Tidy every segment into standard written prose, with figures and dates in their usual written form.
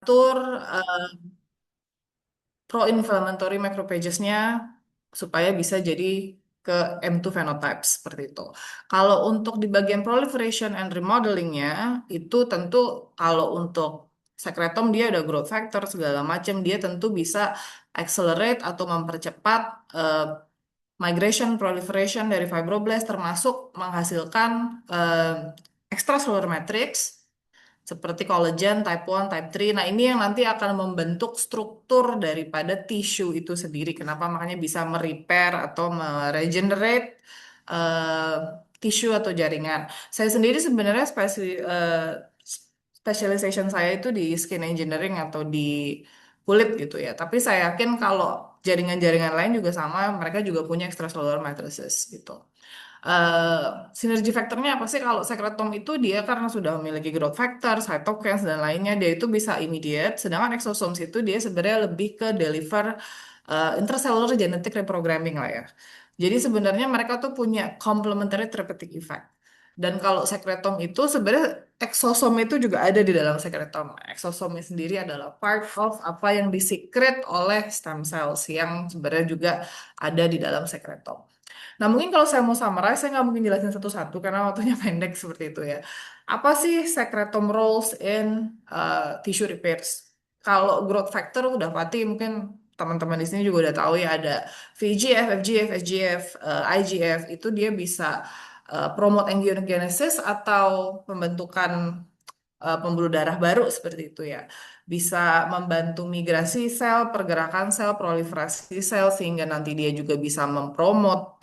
mengatur pro-inflammatory macrophages-nya supaya bisa jadi ke M2 phenotype seperti itu. Kalau untuk di bagian proliferation and remodeling-nya itu tentu kalau untuk sekretom dia ada growth factor segala macam dia tentu bisa accelerate atau mempercepat eh, migration proliferation dari fibroblast termasuk menghasilkan extracellular matrix seperti kolagen type 1, type 3. Nah, ini yang nanti akan membentuk struktur daripada tisu itu sendiri. Kenapa makanya bisa merepair atau meregenerate eh, tisu atau jaringan. Saya sendiri sebenarnya specialization saya itu di skin engineering atau di kulit gitu ya. Tapi saya yakin kalau jaringan-jaringan lain juga sama, mereka juga punya extracellular matrices gitu. eh Sinergi faktornya apa sih kalau sekretom itu dia karena sudah memiliki growth factor, cytokines dan lainnya dia itu bisa immediate, sedangkan exosomes itu dia sebenarnya lebih ke deliver intracellular genetic reprogramming lah ya. Jadi sebenarnya mereka tuh punya complementary therapeutic effect. Dan kalau sekretom itu sebenarnya eksosom itu juga ada di dalam sekretom. Eksosomnya sendiri adalah part of apa yang disekret oleh stem cells yang sebenarnya juga ada di dalam sekretom. Nah, mungkin kalau saya mau summarize, saya nggak mungkin jelasin satu-satu karena waktunya pendek seperti itu ya. Apa sih secretum roles in tissue repairs? Kalau growth factor udah pasti mungkin teman-teman di sini juga udah tahu ya ada VEGF, FGF, SGF, IGF itu dia bisa promote angiogenesis atau pembentukan pembuluh darah baru seperti itu ya. Bisa membantu migrasi sel, pergerakan sel, proliferasi sel sehingga nanti dia juga bisa mempromot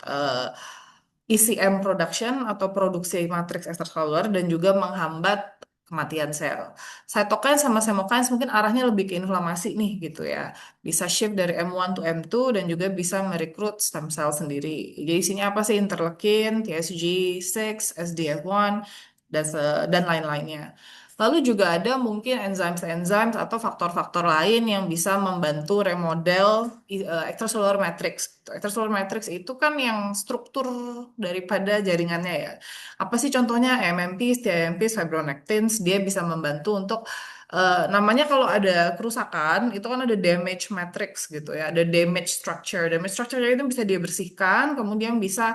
ECM production atau produksi matriks ekstraseluler dan juga menghambat kematian sel. Cytokine sama chemokines mungkin arahnya lebih ke inflamasi nih gitu ya. Bisa shift dari M1 to M2 dan juga bisa merekrut stem cell sendiri. Jadi sini apa sih interleukin, TSG6, SDF1 dan lain-lainnya. Lalu juga ada mungkin enzymes atau faktor-faktor lain yang bisa membantu remodel extracellular matrix. Extracellular matrix itu kan yang struktur daripada jaringannya ya. Apa sih contohnya MMPs, TMPs, fibronectins, dia bisa membantu untuk namanya kalau ada kerusakan itu kan ada damage matrix gitu ya, ada damage structure. Damage structure itu bisa dia bersihkan, kemudian bisa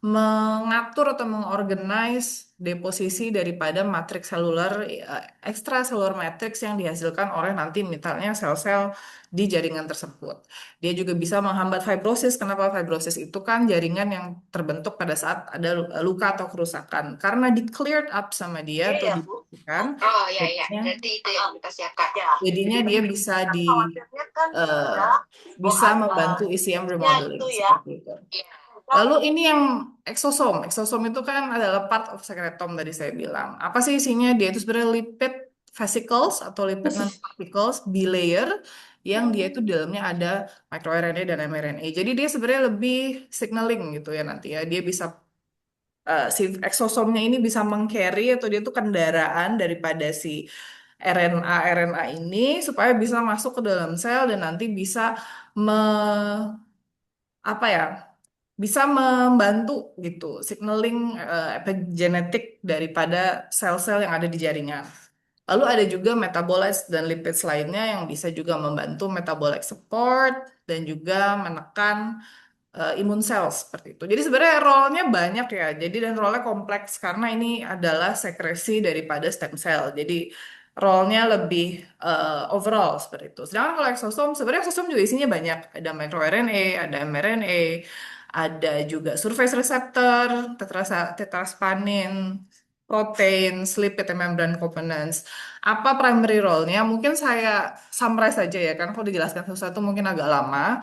mengatur atau mengorganize deposisi daripada matriks seluler ekstraseluler matriks yang dihasilkan oleh nanti misalnya sel-sel di jaringan tersebut. Dia juga bisa menghambat fibrosis. Kenapa fibrosis itu kan jaringan yang terbentuk pada saat ada luka atau kerusakan. Karena di cleared up sama dia Iya atau ya, Bu. dibersihkan, Oh ya ya, jadinya, berarti itu yang kita siapkan. Ya. jadinya Jadi dia bisa kami khawatirnya kan eh, ya, oh bisa membantu ECM ya remodeling itu ya. seperti itu. Iya. Lalu ini yang eksosom. Eksosom itu kan adalah part of secretom tadi saya bilang. Apa sih isinya? Dia itu sebenarnya lipid vesicles atau lipid nanoparticles bilayer yang dia itu di dalamnya ada microRNA dan mRNA. Jadi dia sebenarnya lebih signaling gitu ya nanti ya. Dia bisa si eksosomnya ini bisa meng-carry atau dia itu kendaraan daripada si RNA ini supaya bisa masuk ke dalam sel dan nanti bisa me apa ya bisa membantu gitu signaling epigenetik daripada sel-sel yang ada di jaringan. Lalu ada juga metabolites dan lipids lainnya yang bisa juga membantu metabolic support dan juga menekan imun sel seperti itu. Jadi sebenarnya role-nya banyak ya. Jadi dan role-nya kompleks karena ini adalah sekresi daripada stem cell. Jadi role-nya lebih overall seperti itu. Sedangkan kalau eksosom, sebenarnya eksosom juga isinya banyak. Ada microRNA, ada mRNA, ada juga surface receptor, tetraspanin, protein, lipid, and membrane components. Apa primary role-nya? Mungkin saya summarize saja ya, kan kalau dijelaskan sesuatu mungkin agak lama.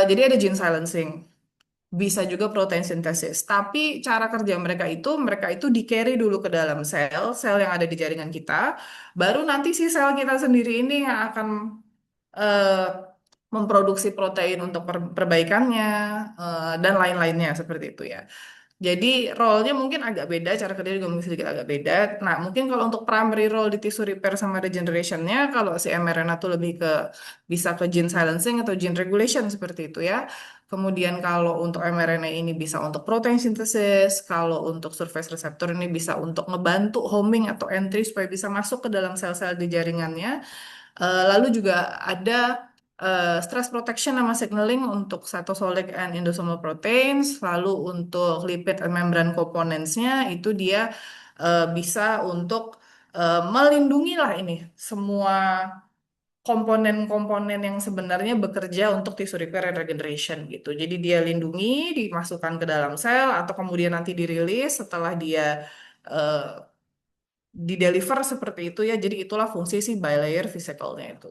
Jadi ada gene silencing, bisa juga protein sintesis. Tapi cara kerja mereka itu di-carry dulu ke dalam sel, sel yang ada di jaringan kita. Baru nanti si sel kita sendiri ini yang akan eh, memproduksi protein untuk perbaikannya dan lain-lainnya seperti itu ya. Jadi role-nya mungkin agak beda, cara kerja juga mungkin sedikit agak beda. Nah, mungkin kalau untuk primary role di tissue repair sama regeneration-nya, kalau si mRNA tuh lebih ke bisa ke gene silencing atau gene regulation seperti itu ya. Kemudian kalau untuk mRNA ini bisa untuk protein synthesis, kalau untuk surface receptor ini bisa untuk ngebantu homing atau entry supaya bisa masuk ke dalam sel-sel di jaringannya. Lalu juga ada stress protection sama signaling untuk cytosolic and endosomal proteins. Lalu untuk lipid and membrane components-nya itu dia bisa untuk melindungi lah ini semua komponen-komponen yang sebenarnya bekerja untuk tissue repair and regeneration gitu. Jadi dia lindungi, dimasukkan ke dalam sel atau kemudian nanti dirilis setelah dia eh, di-deliver seperti itu ya. Jadi itulah fungsi si bilayer vesicle-nya itu.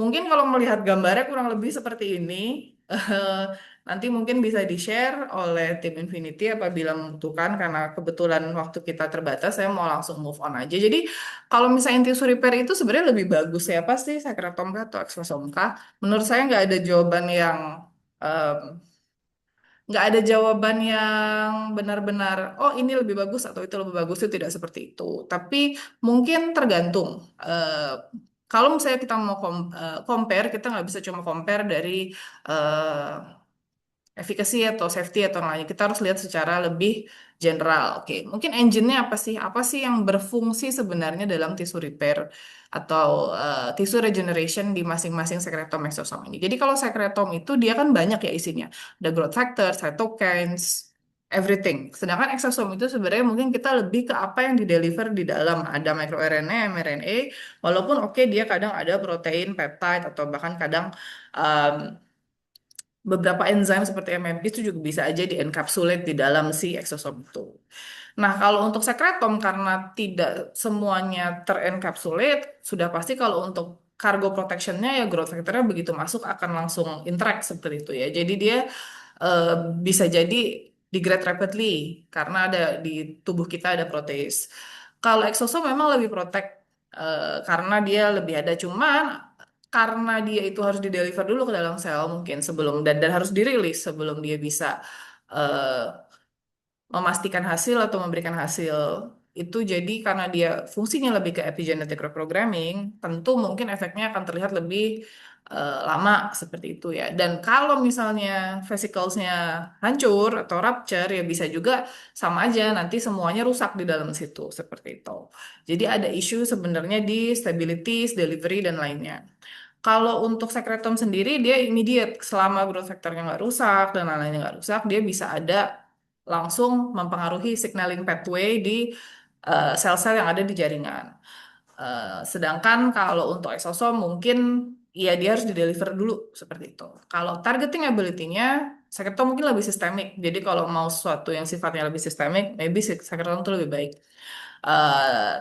Mungkin kalau melihat gambarnya kurang lebih seperti ini, eh, nanti mungkin bisa di-share oleh tim Infinity apabila membutuhkan, karena kebetulan waktu kita terbatas, saya mau langsung move on aja. Jadi kalau misalnya tissue repair itu sebenarnya lebih bagus ya, pasti secretom kah atau exosome kah? Menurut saya nggak ada jawaban yang nggak ada jawaban yang benar-benar, oh ini lebih bagus atau itu lebih bagus, itu tidak seperti itu. Tapi mungkin tergantung. Eh, Kalau misalnya kita mau compare, kita nggak bisa cuma compare dari efficacy atau safety atau lainnya. Kita harus lihat secara lebih general. Oke, mungkin engine-nya apa sih? Apa sih yang berfungsi sebenarnya dalam tissue repair atau tissue regeneration di masing-masing secretom exosome ini? Jadi kalau secretom itu dia kan banyak ya isinya. Ada growth factor, cytokines, everything. Sedangkan exosome itu sebenarnya mungkin kita lebih ke apa yang di-deliver di dalam. Ada microRNA, mRNA, walaupun oke dia kadang ada protein, peptide, atau bahkan kadang beberapa enzim seperti MMP itu juga bisa aja di-encapsulate di dalam si eksosom itu. Nah, kalau untuk sekretom karena tidak semuanya terencapsulate, sudah pasti kalau untuk cargo protectionnya ya growth factornya begitu masuk akan langsung interact seperti itu ya. Jadi dia eh, bisa jadi degrade rapidly karena ada di tubuh kita ada protease. Kalau eksosom memang lebih protect karena dia lebih ada, cuman karena dia itu harus dideliver dulu ke dalam sel mungkin sebelum dan harus dirilis sebelum dia bisa eh, memastikan hasil atau memberikan hasil itu. Jadi karena dia fungsinya lebih ke epigenetic reprogramming, tentu mungkin efeknya akan terlihat lebih lama seperti itu ya. Dan kalau misalnya vesicles-nya hancur atau rupture ya bisa juga sama aja nanti semuanya rusak di dalam situ seperti itu. Jadi ada isu sebenarnya di stability, delivery dan lainnya. Kalau untuk sekretom sendiri dia immediate selama growth factornya nggak rusak dan lain-lainnya nggak rusak, dia bisa ada langsung mempengaruhi signaling pathway di sel-sel yang ada di jaringan. Sedangkan kalau untuk exosom mungkin ya dia harus di-deliver dulu seperti itu. Kalau targeting ability-nya sekretom mungkin lebih sistemik. Jadi kalau mau sesuatu yang sifatnya lebih sistemik, maybe sekretom itu lebih baik.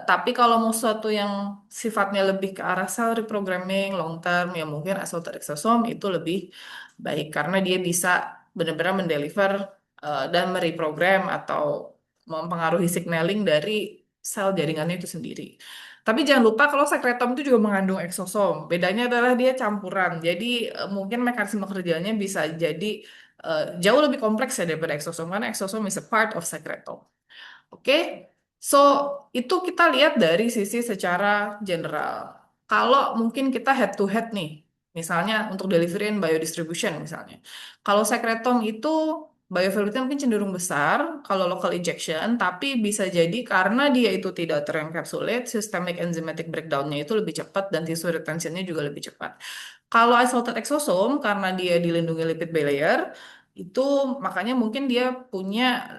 Tapi kalau mau sesuatu yang sifatnya lebih ke arah cell reprogramming long term, ya mungkin esoteric exosome itu lebih baik karena dia bisa benar-benar mendeliver dan mereprogram atau mempengaruhi signaling dari sel jaringannya itu sendiri. Tapi jangan lupa kalau sekretom itu juga mengandung eksosom. Bedanya adalah dia campuran. Jadi mungkin mekanisme kerjanya bisa jadi jauh lebih kompleks ya daripada eksosom karena eksosom is a part of sekretom. Oke, so itu kita lihat dari sisi secara general. Kalau mungkin kita head to head nih, misalnya untuk delivery and biodistribution misalnya. Kalau secretom itu bioavailability mungkin cenderung besar kalau local injection, tapi bisa jadi karena dia itu tidak terencapsulate, systemic enzymatic breakdown-nya itu lebih cepat dan tissue retention-nya juga lebih cepat. Kalau isolated exosome karena dia dilindungi lipid bilayer, itu makanya mungkin dia punya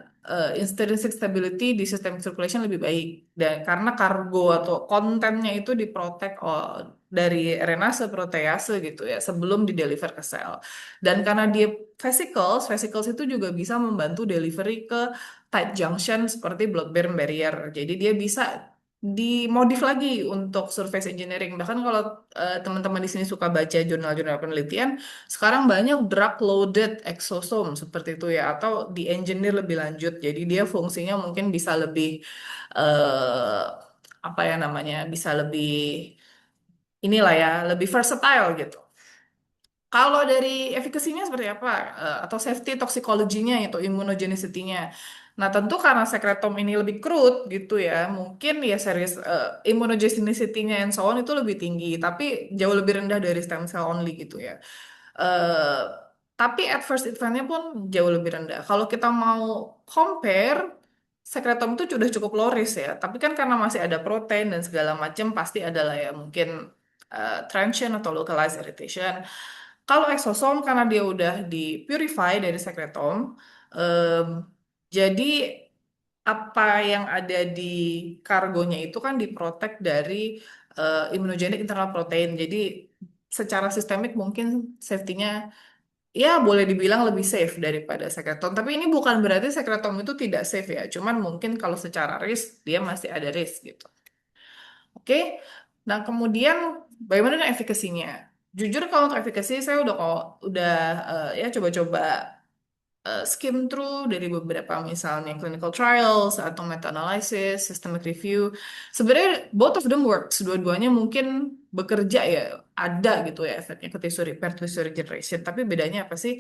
intrinsic stability di sistem circulation lebih baik dan karena kargo atau kontennya itu diprotek dari renase protease gitu ya sebelum di deliver ke sel dan karena dia vesicles itu juga bisa membantu delivery ke tight junction seperti blood-brain barrier jadi dia bisa dimodif lagi untuk surface engineering bahkan kalau teman-teman di sini suka baca jurnal-jurnal penelitian sekarang banyak drug loaded exosome seperti itu ya atau di engineer lebih lanjut. Jadi dia fungsinya mungkin bisa lebih eh apa ya namanya? Bisa lebih inilah ya, lebih versatile gitu. Kalau dari efikasinya seperti apa? Atau safety toxicology-nya atau immunogenicity-nya. Nah, tentu karena sekretom ini lebih crude gitu ya, mungkin ya series immunogenicity-nya and so on itu lebih tinggi, tapi jauh lebih rendah dari stem cell only gitu ya. Eh, tapi adverse event-nya pun jauh lebih rendah. Kalau kita mau compare, sekretom itu sudah cukup low risk ya. Tapi kan karena masih ada protein dan segala macam, pasti adalah ya mungkin transient atau localized irritation. Kalau exosom karena dia udah di purify dari sekretom, em, jadi apa yang ada di kargonya itu kan diprotek dari immunogenic internal protein. Jadi secara sistemik mungkin safety-nya ya boleh dibilang lebih safe daripada sekretom. Tapi ini bukan berarti sekretom itu tidak safe ya. Cuman mungkin kalau secara risk dia masih ada risk gitu. Oke. Nah, kemudian bagaimana dengan efikasinya? Jujur kalau untuk efikasi saya udah ya coba-coba skim through dari beberapa misalnya clinical trials atau meta-analysis, systemic review. Sebenarnya both of them works. Dua-duanya mungkin bekerja ya, ada gitu ya efeknya ke tissue repair, tissue regeneration. Tapi bedanya apa sih?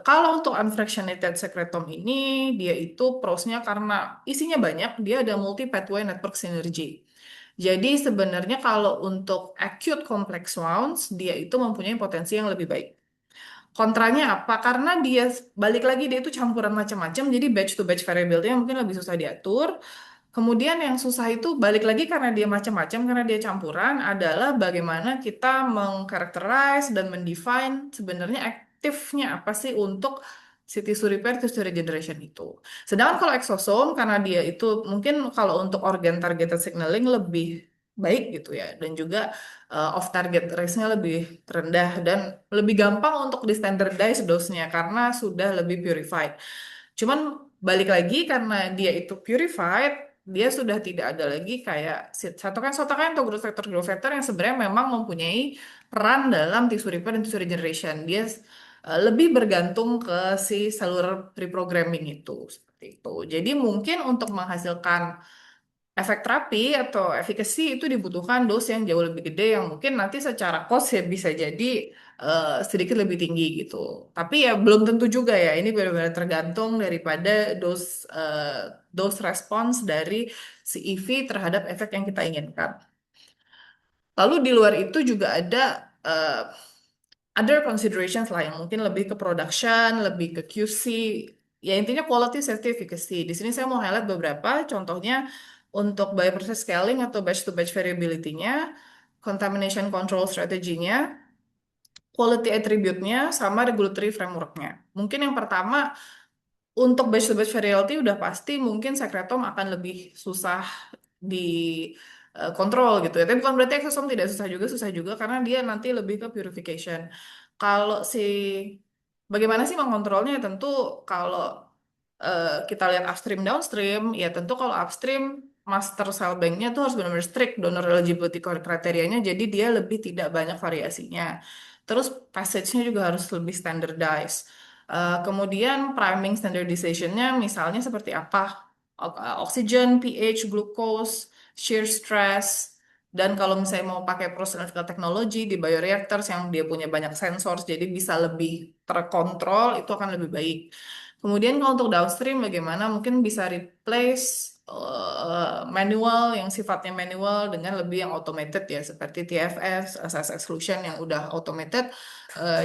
Kalau untuk unfractionated secretom ini, dia itu prosnya karena isinya banyak, dia ada multi pathway network synergy. Jadi sebenarnya kalau untuk acute complex wounds, dia itu mempunyai potensi yang lebih baik. Kontranya apa? Karena dia balik lagi dia itu campuran macam-macam, jadi batch to batch variability mungkin lebih susah diatur. Kemudian yang susah itu balik lagi karena dia macam-macam, karena dia campuran adalah bagaimana kita mengkarakterize dan mendefine sebenarnya aktifnya apa sih untuk si tissue repair, tissue regeneration itu. Sedangkan kalau exosom karena dia itu mungkin kalau untuk organ targeted signaling lebih baik gitu ya, dan juga off target risk-nya lebih rendah dan lebih gampang untuk di standardize dose-nya karena sudah lebih purified. Cuman balik lagi karena dia itu purified, dia sudah tidak ada lagi kayak satokan-satokan atau growth factor yang sebenarnya memang mempunyai peran dalam tissue repair dan tissue regeneration. Dia lebih bergantung ke si cellular reprogramming itu seperti itu. Jadi mungkin untuk menghasilkan efek terapi atau efikasi itu dibutuhkan dos yang jauh lebih gede yang mungkin nanti secara cost ya bisa jadi sedikit lebih tinggi gitu. Tapi ya belum tentu juga ya. Ini benar-benar tergantung daripada dos respons dari si EV terhadap efek yang kita inginkan. Lalu di luar itu juga ada eh, other considerations lah yang mungkin lebih ke production, lebih ke QC. Ya intinya quality, safety, efficacy. Di sini saya mau highlight beberapa. Contohnya untuk bioprocess scaling atau batch to batch variability-nya, contamination control strategy-nya, quality attribute-nya, sama regulatory framework-nya. Mungkin yang pertama untuk batch to batch variability udah pasti mungkin sekretom akan lebih susah di kontrol gitu ya. Tapi bukan berarti exosome tidak susah juga, susah juga karena dia nanti lebih ke purification. Kalau si bagaimana sih mengontrolnya? Ya tentu kalau kita lihat upstream downstream, ya tentu kalau upstream master cell bank-nya tuh harus benar-benar strict donor eligibility kriterianya, jadi dia lebih tidak banyak variasinya. Terus passage-nya juga harus lebih standardized. Kemudian priming standardization-nya misalnya seperti apa? Oxygen, pH, glucose, shear stress, dan kalau misalnya mau pakai process analytical technology di bioreactors yang dia punya banyak sensor, jadi bisa lebih terkontrol, itu akan lebih baik. Kemudian kalau untuk downstream bagaimana? Mungkin bisa replace manual yang sifatnya manual dengan lebih yang automated ya, seperti TFS, access exclusion yang udah automated.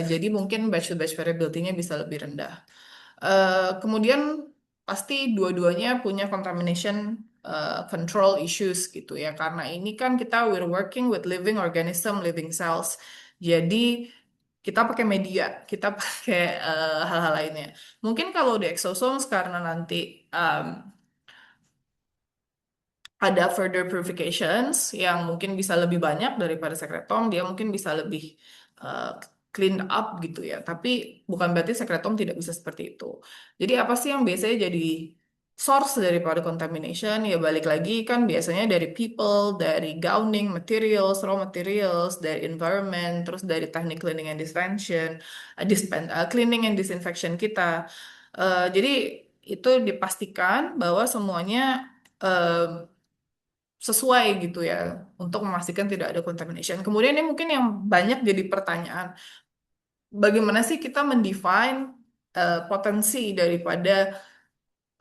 Jadi mungkin batch to batch variability-nya bisa lebih rendah. Kemudian pasti dua-duanya punya contamination control issues gitu ya. Karena ini kan kita we're working with living organism, living cells. Jadi kita pakai media, kita pakai hal-hal lainnya. Mungkin kalau di exosomes karena nanti um, ada further purifications yang mungkin bisa lebih banyak daripada sekretom, dia mungkin bisa lebih uh, clean up gitu ya. Tapi bukan berarti sekretom tidak bisa seperti itu. Jadi apa sih yang biasanya jadi source daripada contamination? Ya balik lagi kan biasanya dari people, dari gowning materials, raw materials, dari environment, terus dari teknik cleaning and disinfection, cleaning and disinfection kita. Jadi itu dipastikan bahwa semuanya sesuai gitu ya untuk memastikan tidak ada contamination. Kemudian ini mungkin yang banyak jadi pertanyaan, bagaimana sih kita mendefine potensi daripada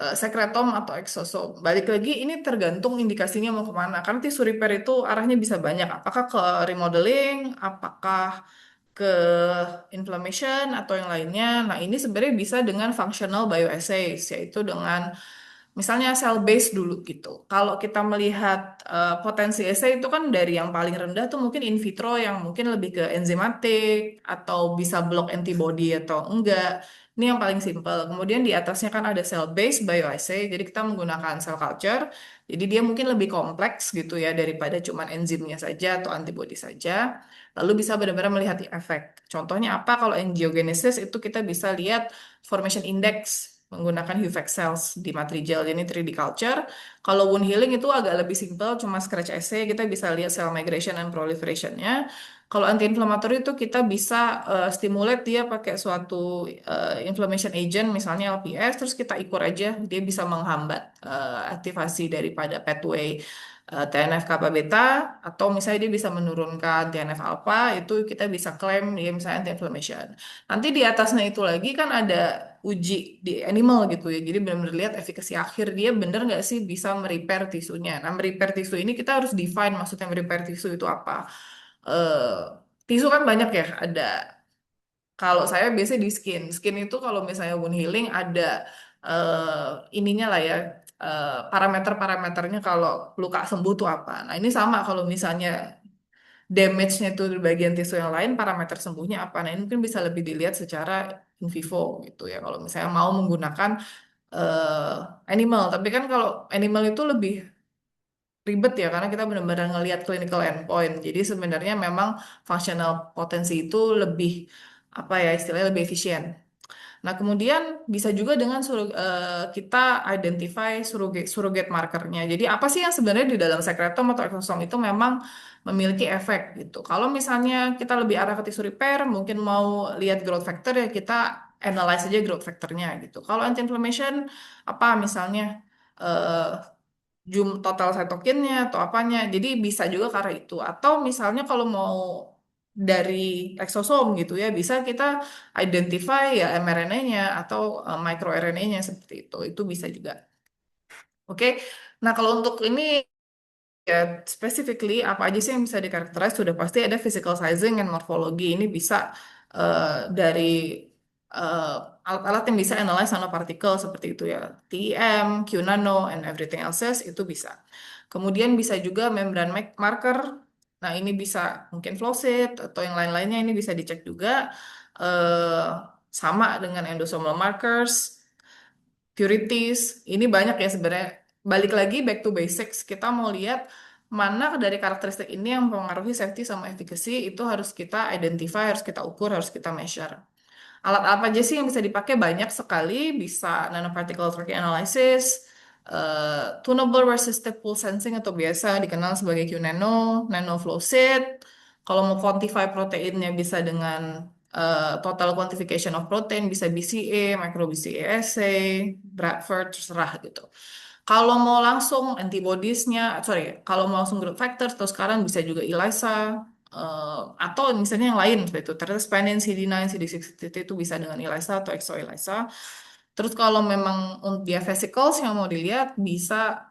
sekretom atau eksosom? Balik lagi ini tergantung indikasinya mau kemana. Karena tissue repair itu arahnya bisa banyak. Apakah ke remodeling, apakah ke inflammation atau yang lainnya. Nah, ini sebenarnya bisa dengan functional bioassays, yaitu dengan Misalnya cell base dulu gitu. Kalau kita melihat potensi essay itu kan dari yang paling rendah tuh mungkin in vitro yang mungkin lebih ke enzimatik atau bisa block antibody atau enggak. Ini yang paling simple. Kemudian di atasnya kan ada cell base bioassay. Jadi kita menggunakan cell culture. Jadi dia mungkin lebih kompleks gitu ya daripada cuman enzimnya saja atau antibody saja. Lalu bisa benar-benar melihat efek. Contohnya apa? Kalau angiogenesis itu kita bisa lihat formation index menggunakan HUVEC cells di matrijal, jadi 3D culture. Kalau wound healing itu agak lebih simple, cuma scratch assay, kita bisa lihat cell migration and proliferation-nya. Kalau anti-inflammatory itu kita bisa stimulate dia pakai suatu inflammation agent, misalnya LPS, terus kita ukur aja, dia bisa menghambat aktivasi daripada pathway TNF kappa beta, atau misalnya dia bisa menurunkan TNF alpha, itu kita bisa klaim dia misalnya anti-inflammation. Nanti di atasnya itu lagi kan ada uji di animal gitu ya. Jadi benar-benar lihat efikasi akhir dia bener nggak sih bisa merepair tisunya. Nah, merepair tisu ini kita harus define maksudnya merepair tisu itu apa. Eh tisu kan banyak ya. Ada kalau saya biasanya di skin. Skin itu kalau misalnya wound healing ada ininya lah ya. Parameter-parameternya kalau luka sembuh tuh apa. Nah, ini sama kalau misalnya damage-nya itu di bagian tisu yang lain, parameter sembuhnya apa. Nah, ini mungkin bisa lebih dilihat secara in vivo gitu ya. Kalau misalnya mau menggunakan animal, tapi kan kalau animal itu lebih ribet ya karena kita benar-benar ngelihat clinical endpoint. Jadi sebenarnya memang functional potensi itu lebih apa ya istilahnya lebih efisien. Nah, kemudian bisa juga dengan kita identify surrogate markernya. Jadi apa sih yang sebenarnya di dalam sekretom atau eksosom itu memang memiliki efek gitu. Kalau misalnya kita lebih arah ke tissue repair, mungkin mau lihat growth factor ya kita analyze aja growth factornya gitu. Kalau anti-inflammation apa misalnya eh, total cytokinnya atau apanya. Jadi bisa juga karena itu. Atau misalnya kalau mau dari eksosom gitu ya, bisa kita identify ya mRNA-nya atau microRNA-nya seperti itu. Itu bisa juga. Oke. Nah, kalau untuk ini ya specifically apa aja sih yang bisa dikarakterize sudah pasti ada physical sizing and morphology. Ini bisa dari eh, alat-alat yang bisa analyze nanopartikel seperti itu ya. TEM, Q-nano, and everything else itu bisa. Kemudian bisa juga membran marker. Nah, ini bisa mungkin flow sheet atau yang lain-lainnya ini bisa dicek juga. Eh, Sama dengan endosomal markers, purities, ini banyak ya sebenarnya. Balik lagi back to basics, kita mau lihat mana dari karakteristik ini yang mempengaruhi safety sama efficacy itu harus kita identify, harus kita ukur, harus kita measure. Alat apa aja sih yang bisa dipakai? Banyak sekali, bisa nanoparticle tracking analysis, tunable resistive pulse sensing atau biasa dikenal sebagai Q-nano, nanoflow sheet. Kalau mau quantify proteinnya bisa dengan total quantification of protein, bisa BCA, micro BCA assay, Bradford, terserah gitu. Kalau mau langsung antibodiesnya, sorry, kalau mau langsung growth factor, atau sekarang bisa juga ELISA, atau misalnya yang lain seperti itu, terus Panin, CD9, CD6 itu bisa dengan ELISA atau EXO ELISA. Terus kalau memang dia vesicles yang mau dilihat, bisa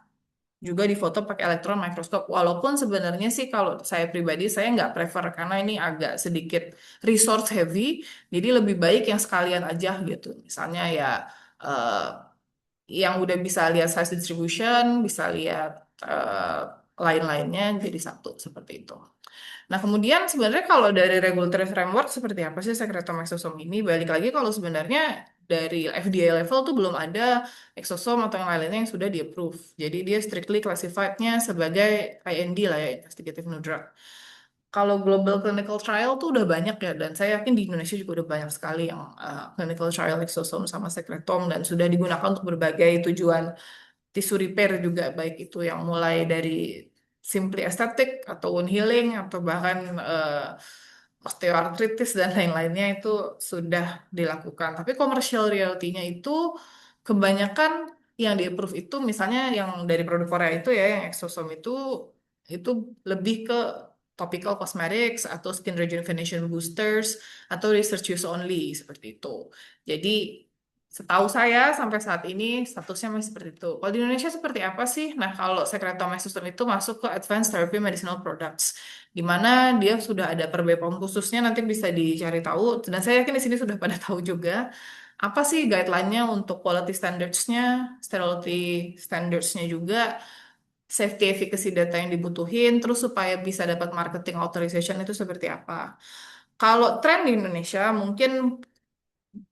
juga difoto pakai elektron mikroskop. Walaupun sebenarnya sih kalau saya pribadi saya nggak prefer karena ini agak sedikit resource heavy, jadi lebih baik yang sekalian aja gitu. Misalnya ya eh, yang udah bisa lihat size distribution, bisa lihat lain-lainnya jadi satu seperti itu. Nah, kemudian sebenarnya kalau dari regulatory framework seperti apa sih sekretom exosom ini? Balik lagi kalau sebenarnya dari FDA level tuh belum ada exosom atau yang lain-lainnya yang sudah di-approve. Jadi dia strictly classified-nya sebagai IND lah ya, Investigative New Drug. Kalau global clinical trial tuh udah banyak ya, dan saya yakin di Indonesia juga udah banyak sekali yang clinical trial exosom sama sekretom dan sudah digunakan untuk berbagai tujuan tisu repair juga, baik itu yang mulai dari simply estetik atau wound healing atau bahkan osteoartritis dan lain-lainnya itu sudah dilakukan. Tapi commercial reality-nya itu kebanyakan yang di-approve itu misalnya yang dari produk Korea itu ya, yang exosom itu lebih ke topical cosmetics atau skin rejuvenation boosters atau research use only seperti itu. Jadi setahu saya sampai saat ini statusnya masih seperti itu. Kalau di Indonesia seperti apa sih? Nah, kalau Secretome System itu masuk ke Advanced Therapy Medicinal Products, di mana dia sudah ada per BPOM khususnya nanti bisa dicari tahu. Dan saya yakin di sini sudah pada tahu juga apa sih guideline-nya untuk quality standards-nya, sterility standards-nya juga, safety efficacy data yang dibutuhin, terus supaya bisa dapat marketing authorization itu seperti apa. Kalau tren di Indonesia, mungkin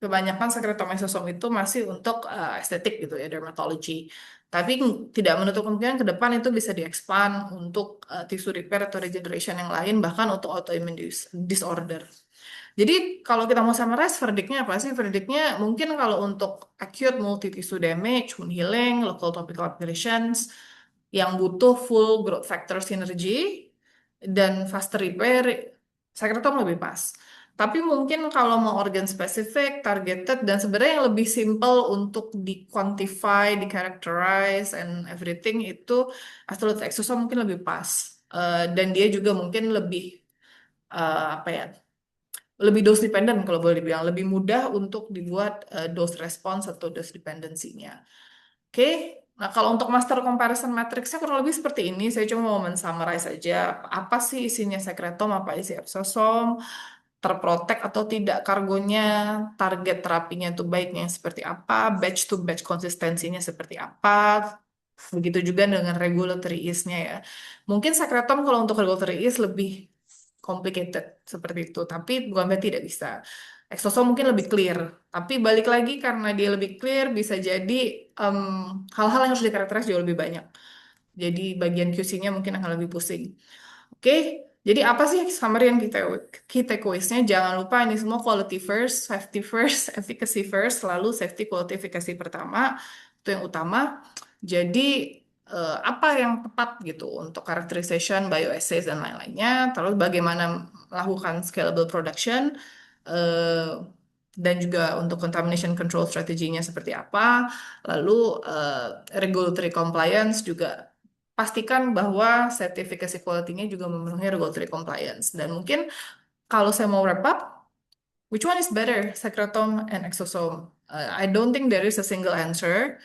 kebanyakan sekretom mesosom itu masih untuk estetik gitu ya, dermatology. Tapi tidak menutup kemungkinan ke depan itu bisa diekspand untuk tissue repair atau regeneration yang lain, bahkan untuk autoimmune disorder. Jadi kalau kita mau summarize, verdictnya apa sih? Verdictnya mungkin kalau untuk acute multi-tissue damage, wound healing, local topical abrasions, yang butuh full growth factor synergy dan faster repair, sekretom lebih pas. Tapi mungkin kalau mau organ spesifik, targeted, dan sebenarnya yang lebih simple untuk di-quantify, di-characterize, and everything itu Astrolith exosom mungkin lebih pas. Dan dia juga mungkin lebih, apa ya, lebih dose dependent kalau boleh dibilang lebih mudah untuk dibuat dose response atau dose dependency-nya. Oke, nah kalau untuk master comparison matrixnya kurang lebih seperti ini. Saya cuma mau men-summarize saja apa sih isinya sekretom, apa isi exosom, terprotek atau tidak kargonya, target terapinya itu baiknya seperti apa, batch to batch konsistensinya seperti apa. Begitu juga dengan regulatory ease-nya ya. Mungkin sekretom kalau untuk regulatory ease lebih complicated seperti itu, tapi bukan berarti tidak bisa. Exosom mungkin lebih clear, tapi balik lagi karena dia lebih clear bisa jadi em, hal-hal yang harus dikarakteris jauh lebih banyak. Jadi bagian QC-nya mungkin akan lebih pusing. Oke, jadi apa sih summary yang key takeaways-nya? Jangan lupa ini semua quality first, safety first, efficacy first, lalu safety quality efficacy pertama, itu yang utama. Jadi apa yang tepat gitu untuk characterization, bioassays dan lain-lainnya, terus bagaimana melakukan scalable production, eh, dan juga untuk contamination control strateginya seperti apa, lalu regulatory compliance juga pastikan bahwa sertifikasi quality-nya juga memenuhi regulatory compliance. Dan mungkin kalau saya mau wrap up, which one is better, secretom and exosome? I don't think there is a single answer.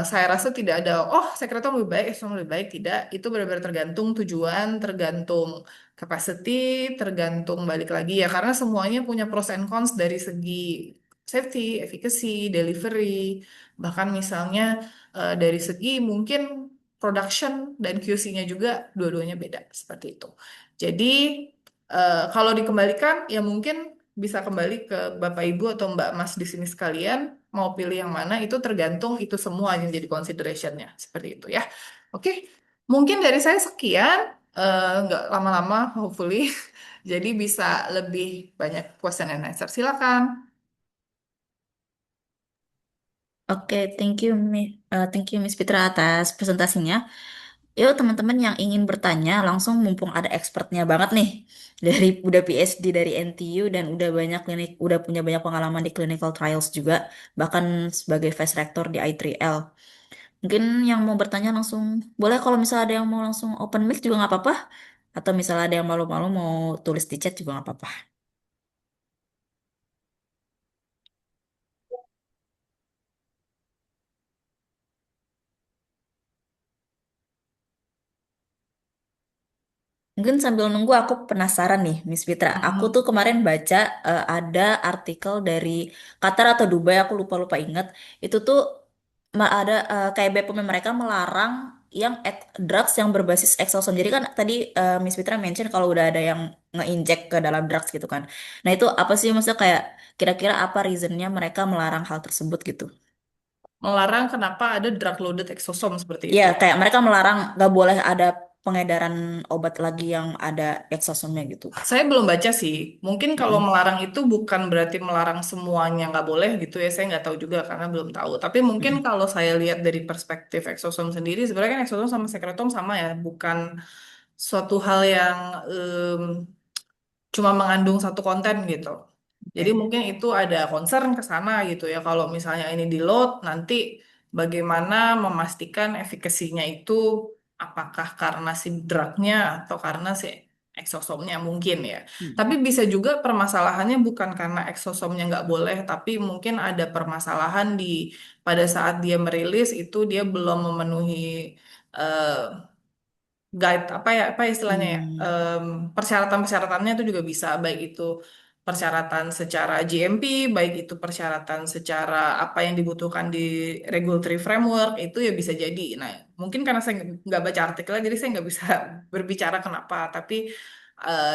Saya rasa tidak ada, oh sekretom lebih baik, exosome lebih baik. Tidak, itu benar-benar tergantung tujuan, tergantung capacity, tergantung balik lagi ya. Karena semuanya punya pros and cons dari segi safety, efficacy, delivery, bahkan misalnya dari segi mungkin production dan QC-nya juga dua-duanya beda seperti itu. Jadi kalau dikembalikan ya mungkin bisa kembali ke Bapak Ibu atau Mbak Mas di sini sekalian mau pilih yang mana itu tergantung itu semua yang jadi considerationnya seperti itu ya. Oke, mungkin dari saya sekian, nggak lama-lama hopefully. Jadi bisa lebih banyak question and answer. Silakan. Oke, thank you Miss Fitra atas presentasinya. Yuk teman-teman yang ingin bertanya langsung mumpung ada expertnya banget nih dari udah PhD dari NTU dan udah punya banyak pengalaman di clinical trials juga bahkan sebagai vice rector di I3L. Mungkin yang mau bertanya langsung boleh kalau misalnya ada yang mau langsung open mic juga nggak apa-apa atau misalnya ada yang malu-malu mau tulis di chat juga nggak apa-apa. Mungkin sambil nunggu aku penasaran nih, Miss Fitra. Aku tuh Mhm. kemarin baca ada artikel dari Qatar atau Dubai, aku lupa-lupa inget. Itu tuh ada kayak BPOM mereka melarang yang drugs yang berbasis exosom. Jadi kan tadi Miss Fitra mention kalau udah ada yang nge-inject ke dalam drugs gitu kan. Nah itu apa sih maksudnya kayak kira-kira apa reasonnya mereka melarang hal tersebut gitu? Melarang kenapa ada drug loaded exosome seperti Iya, itu. kayak mereka melarang gak boleh ada pengedaran obat lagi yang ada exosomnya gitu. Saya belum baca sih. Mungkin kalau Mm-mm. melarang itu bukan berarti melarang semuanya nggak boleh gitu ya. Saya nggak tahu juga karena belum tahu. Tapi mungkin Mm-mm. kalau saya lihat dari perspektif eksosom sendiri, sebenarnya kan eksosom sama sekretom sama ya. Bukan suatu hal yang cuma mengandung satu konten gitu. Jadi Oke. mungkin itu ada concern ke sana gitu ya. Kalau misalnya ini di load, nanti bagaimana memastikan efikasinya itu apakah karena si drugnya atau karena si eksosomnya mungkin ya. Tapi Mm. bisa juga permasalahannya bukan karena eksosomnya nggak boleh, tapi mungkin ada permasalahan di pada saat dia merilis itu dia belum memenuhi eh, guide apa ya apa istilahnya ya Hmm. persyaratan-persyaratannya itu juga bisa baik itu persyaratan secara GMP, baik itu persyaratan secara apa yang dibutuhkan di regulatory framework, itu ya bisa jadi. Nah, mungkin karena saya nggak baca artikelnya, jadi saya nggak bisa berbicara kenapa, tapi eh,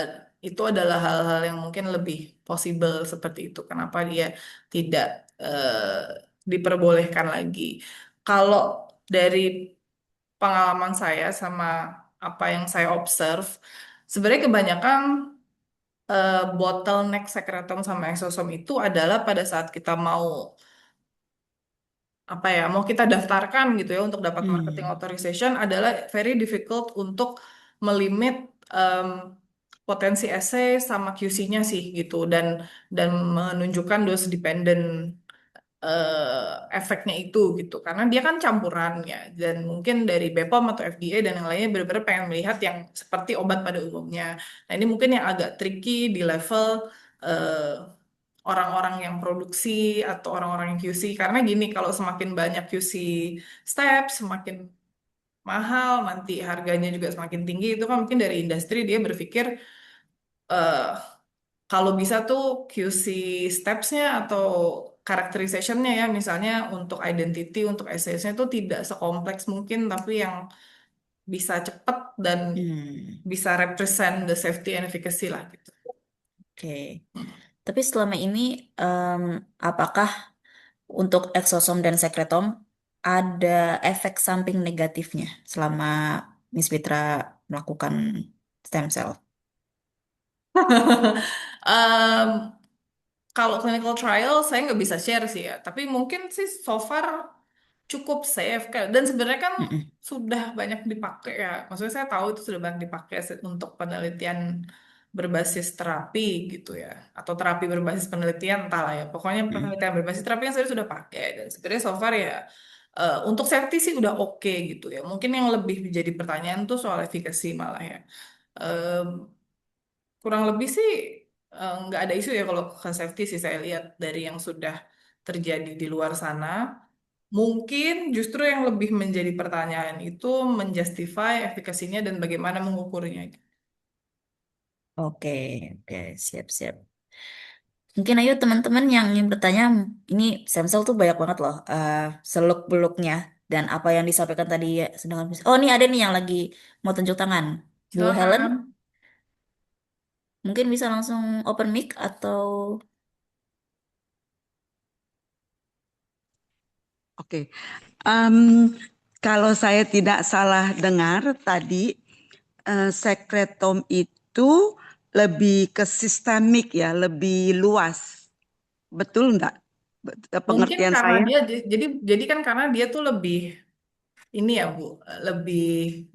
itu adalah hal-hal yang mungkin lebih possible seperti itu. Kenapa dia tidak diperbolehkan lagi. Kalau dari pengalaman saya sama apa yang saya observe, sebenarnya kebanyakan bottleneck sekretom sama eksosom itu adalah pada saat kita mau apa ya, mau kita daftarkan gitu ya untuk dapat marketing Hmm. authorization adalah very difficult untuk melimit em, potensi essay sama QC-nya sih gitu dan menunjukkan dose dependent efeknya itu gitu karena dia kan campuran ya dan mungkin dari BPOM atau FDA dan yang lainnya benar-benar pengen melihat yang seperti obat pada umumnya. Nah ini mungkin yang agak tricky di level eh, orang-orang yang produksi atau orang-orang yang QC karena gini kalau semakin banyak QC step semakin mahal nanti harganya juga semakin tinggi itu kan mungkin dari industri dia berpikir eh, kalau bisa tuh QC steps-nya atau characterization-nya ya, misalnya untuk identity, untuk essence-nya tuh tidak sekompleks mungkin, tapi yang bisa cepat dan Hmm. bisa represent the safety and efficacy lah gitu. Oke. Tapi selama ini em, apakah untuk eksosom dan sekretom ada efek samping negatifnya selama Miss Fitra melakukan stem cell? Em, Kalau clinical trial saya nggak bisa share sih ya, tapi mungkin sih so far cukup safe kan. Dan sebenarnya kan Mm-mm. sudah banyak dipakai ya. Maksudnya saya tahu itu sudah banyak dipakai untuk penelitian berbasis terapi gitu ya, atau terapi berbasis penelitian entahlah ya. Pokoknya Mm-mm. penelitian berbasis terapi yang saya sudah pakai dan sebenarnya so far ya untuk safety sih udah oke gitu ya. Mungkin yang lebih menjadi pertanyaan tuh soal efikasi malah ya. Em, Kurang lebih sih nggak ada isu ya kalau ke safety sih saya lihat dari yang sudah terjadi di luar sana. Mungkin justru yang lebih menjadi pertanyaan itu menjustify efikasinya dan bagaimana mengukurnya. Oke, oke, siap-siap. Mungkin ayo teman-teman yang ingin bertanya, ini stem cell tuh banyak banget loh seluk-beluknya dan apa yang disampaikan tadi ya, sedangkan oh ini ada nih yang lagi mau tunjuk tangan. Bu Helen, Silakan. mungkin bisa langsung open mic atau Oke, Em, kalau saya tidak salah dengar tadi, sekretom itu lebih ke sistemik ya, lebih luas. Betul enggak? Mungkin Pengertian karena saya? dia jadi kan karena dia tuh lebih ini ya Bu, lebih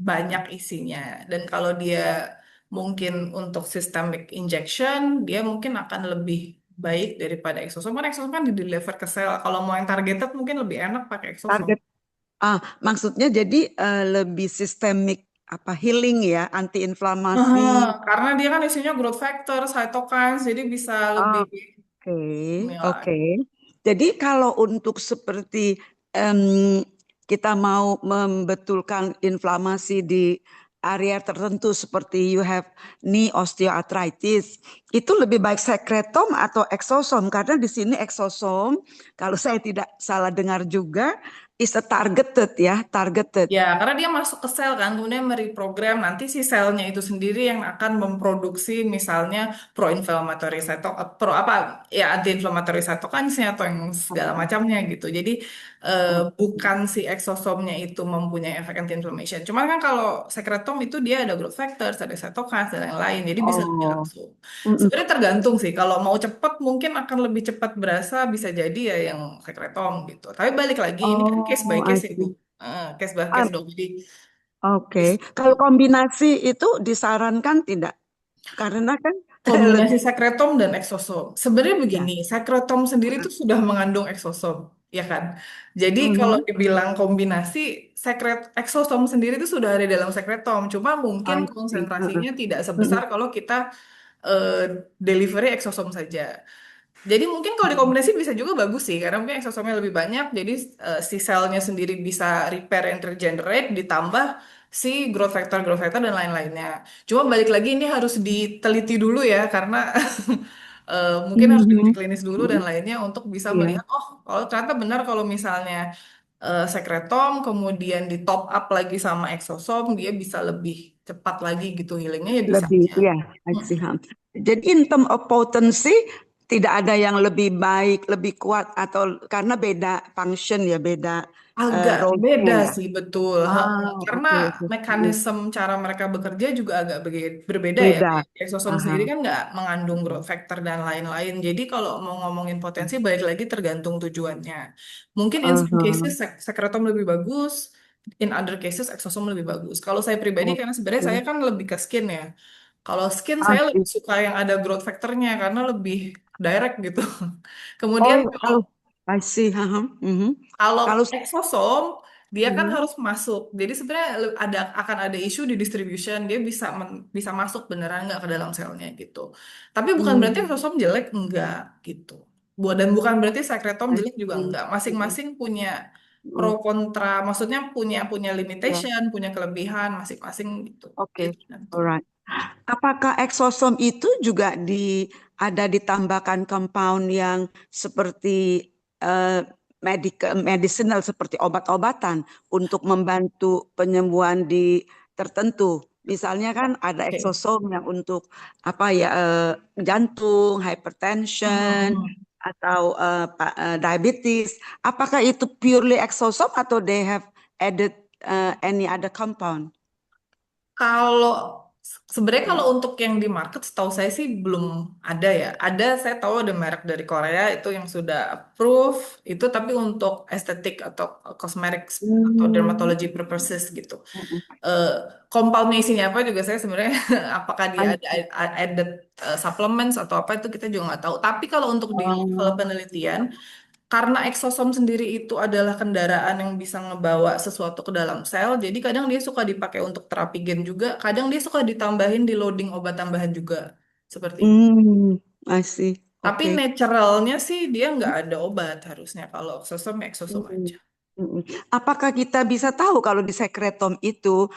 banyak isinya. Dan kalau dia mungkin untuk systemic injection, dia mungkin akan lebih baik daripada exosom. Kan exosom kan di deliver ke sel. Kalau mau yang targeted mungkin lebih enak pakai exosom. Target, maksudnya jadi lebih sistemik apa healing ya, antiinflamasi. Karena dia kan isinya growth factor, cytokines, jadi bisa lebih Oke, inilah. oke. Jadi kalau untuk seperti em, kita mau membetulkan inflamasi di area tertentu seperti you have knee osteoarthritis, itu lebih baik sekretom atau eksosom karena di sini eksosom kalau saya tidak salah dengar juga is a targeted ya, targeted. Ya, karena dia masuk ke sel kan, kemudian mereprogram nanti si selnya itu sendiri yang akan memproduksi misalnya pro-inflammatory pro apa ya anti-inflammatory cytokines atau yang segala Oh, macamnya gitu. Jadi oh, bukan si eksosomnya itu mempunyai efek anti-inflammation. Cuman kan kalau sekretom itu dia ada growth factors, ada cytokines dan lain-lain, jadi bisa lebih oh. langsung. Mm-mm. Sebenarnya tergantung sih. Kalau mau cepat mungkin akan lebih cepat berasa bisa jadi ya yang sekretom gitu. Tapi balik lagi ini kan case by Oh, I case ya Bu. see. Case by Ah, case dong. Jadi oke, bis- kalau kombinasi itu disarankan tidak? Karena kan kombinasi lebih sekretom dan eksosom. Sebenarnya begini, ya. sekretom sendiri itu sudah mengandung eksosom, ya kan? Jadi kalau Mhm. dibilang kombinasi, eksosom sendiri itu sudah ada dalam sekretom. Cuma mungkin I see. Heeh. konsentrasinya tidak sebesar Mhm. kalau kita eh, delivery eksosom saja. Jadi mungkin kalau dikombinasi bisa juga bagus sih, karena mungkin eksosomnya lebih banyak, jadi si selnya sendiri bisa repair and regenerate, ditambah si growth factor dan lain-lainnya. Cuma balik lagi ini harus diteliti dulu ya, karena Mungkin harus diuji Mhm. klinis dulu dan lainnya untuk bisa Iya, melihat, oh kalau ternyata benar kalau misalnya sekretom kemudian di top up lagi sama eksosom dia bisa lebih cepat lagi gitu healingnya ya bisa lebih aja. ya, I see, Mm-mm. ha. Jadi in term of potency tidak ada yang lebih baik, lebih kuat atau karena beda function ya, beda Agak role-nya beda ya. sih, betul. Heeh. Ah, Karena oke, oke. mekanisme cara mereka bekerja juga agak berbeda ya. Beda. Kayak eksosom sendiri Aha. kan nggak mengandung growth factor dan lain-lain. Jadi kalau mau ngomongin potensi, balik lagi tergantung tujuannya. Mungkin in some Aha. cases sekretom lebih bagus, in other cases eksosom lebih bagus. Kalau saya pribadi, karena sebenarnya saya Oke. kan lebih ke skin ya. Kalau skin I saya lebih see. suka yang ada growth factornya karena lebih direct gitu. Kemudian Oh, kalau oh, I see. Aha. Mhm. kalau Kalau eksosom, dia kan mhm. harus masuk. Jadi sebenarnya akan ada isu di distribution. Dia bisa masuk beneran nggak ke dalam selnya gitu. Tapi bukan berarti Hmm, eksosom jelek enggak gitu. Dan bukan berarti sekretom I jelek juga see. enggak. Mhm. Masing-masing punya pro Mhm. kontra. Maksudnya punya punya Ya, limitation, punya kelebihan masing-masing gitu. oke. Jadi tergantung. Alright. Apakah eksosom itu juga ada ditambahkan compound yang seperti eh, medicinal seperti obat-obatan untuk membantu penyembuhan di tertentu. Misalnya kan ada Oke. eksosom yang untuk apa ya jantung, hypertension Mhm. atau diabetes. Apakah itu purely eksosom atau they have added any other compound? Kalau sebenarnya kalau untuk yang di market setahu saya sih belum ada ya. Ada saya tahu ada merek dari Korea itu yang sudah approve itu tapi untuk estetik atau cosmetics atau Hmm. dermatology purposes gitu. Eh Compoundnya isinya apa juga saya sebenarnya apakah dia I ada see. added supplements atau apa itu kita juga nggak tahu. Tapi kalau untuk di level Oh. penelitian karena eksosom sendiri itu adalah kendaraan yang bisa ngebawa sesuatu ke dalam sel, jadi kadang dia suka dipakai untuk terapi gen juga, kadang dia suka ditambahin di loading obat tambahan juga, seperti itu. Hmm, I see. Tapi Oke. naturalnya sih dia nggak ada obat harusnya kalau eksosom ya eksosom Hmm, aja. hmm. Apakah kita bisa tahu kalau di sekretom itu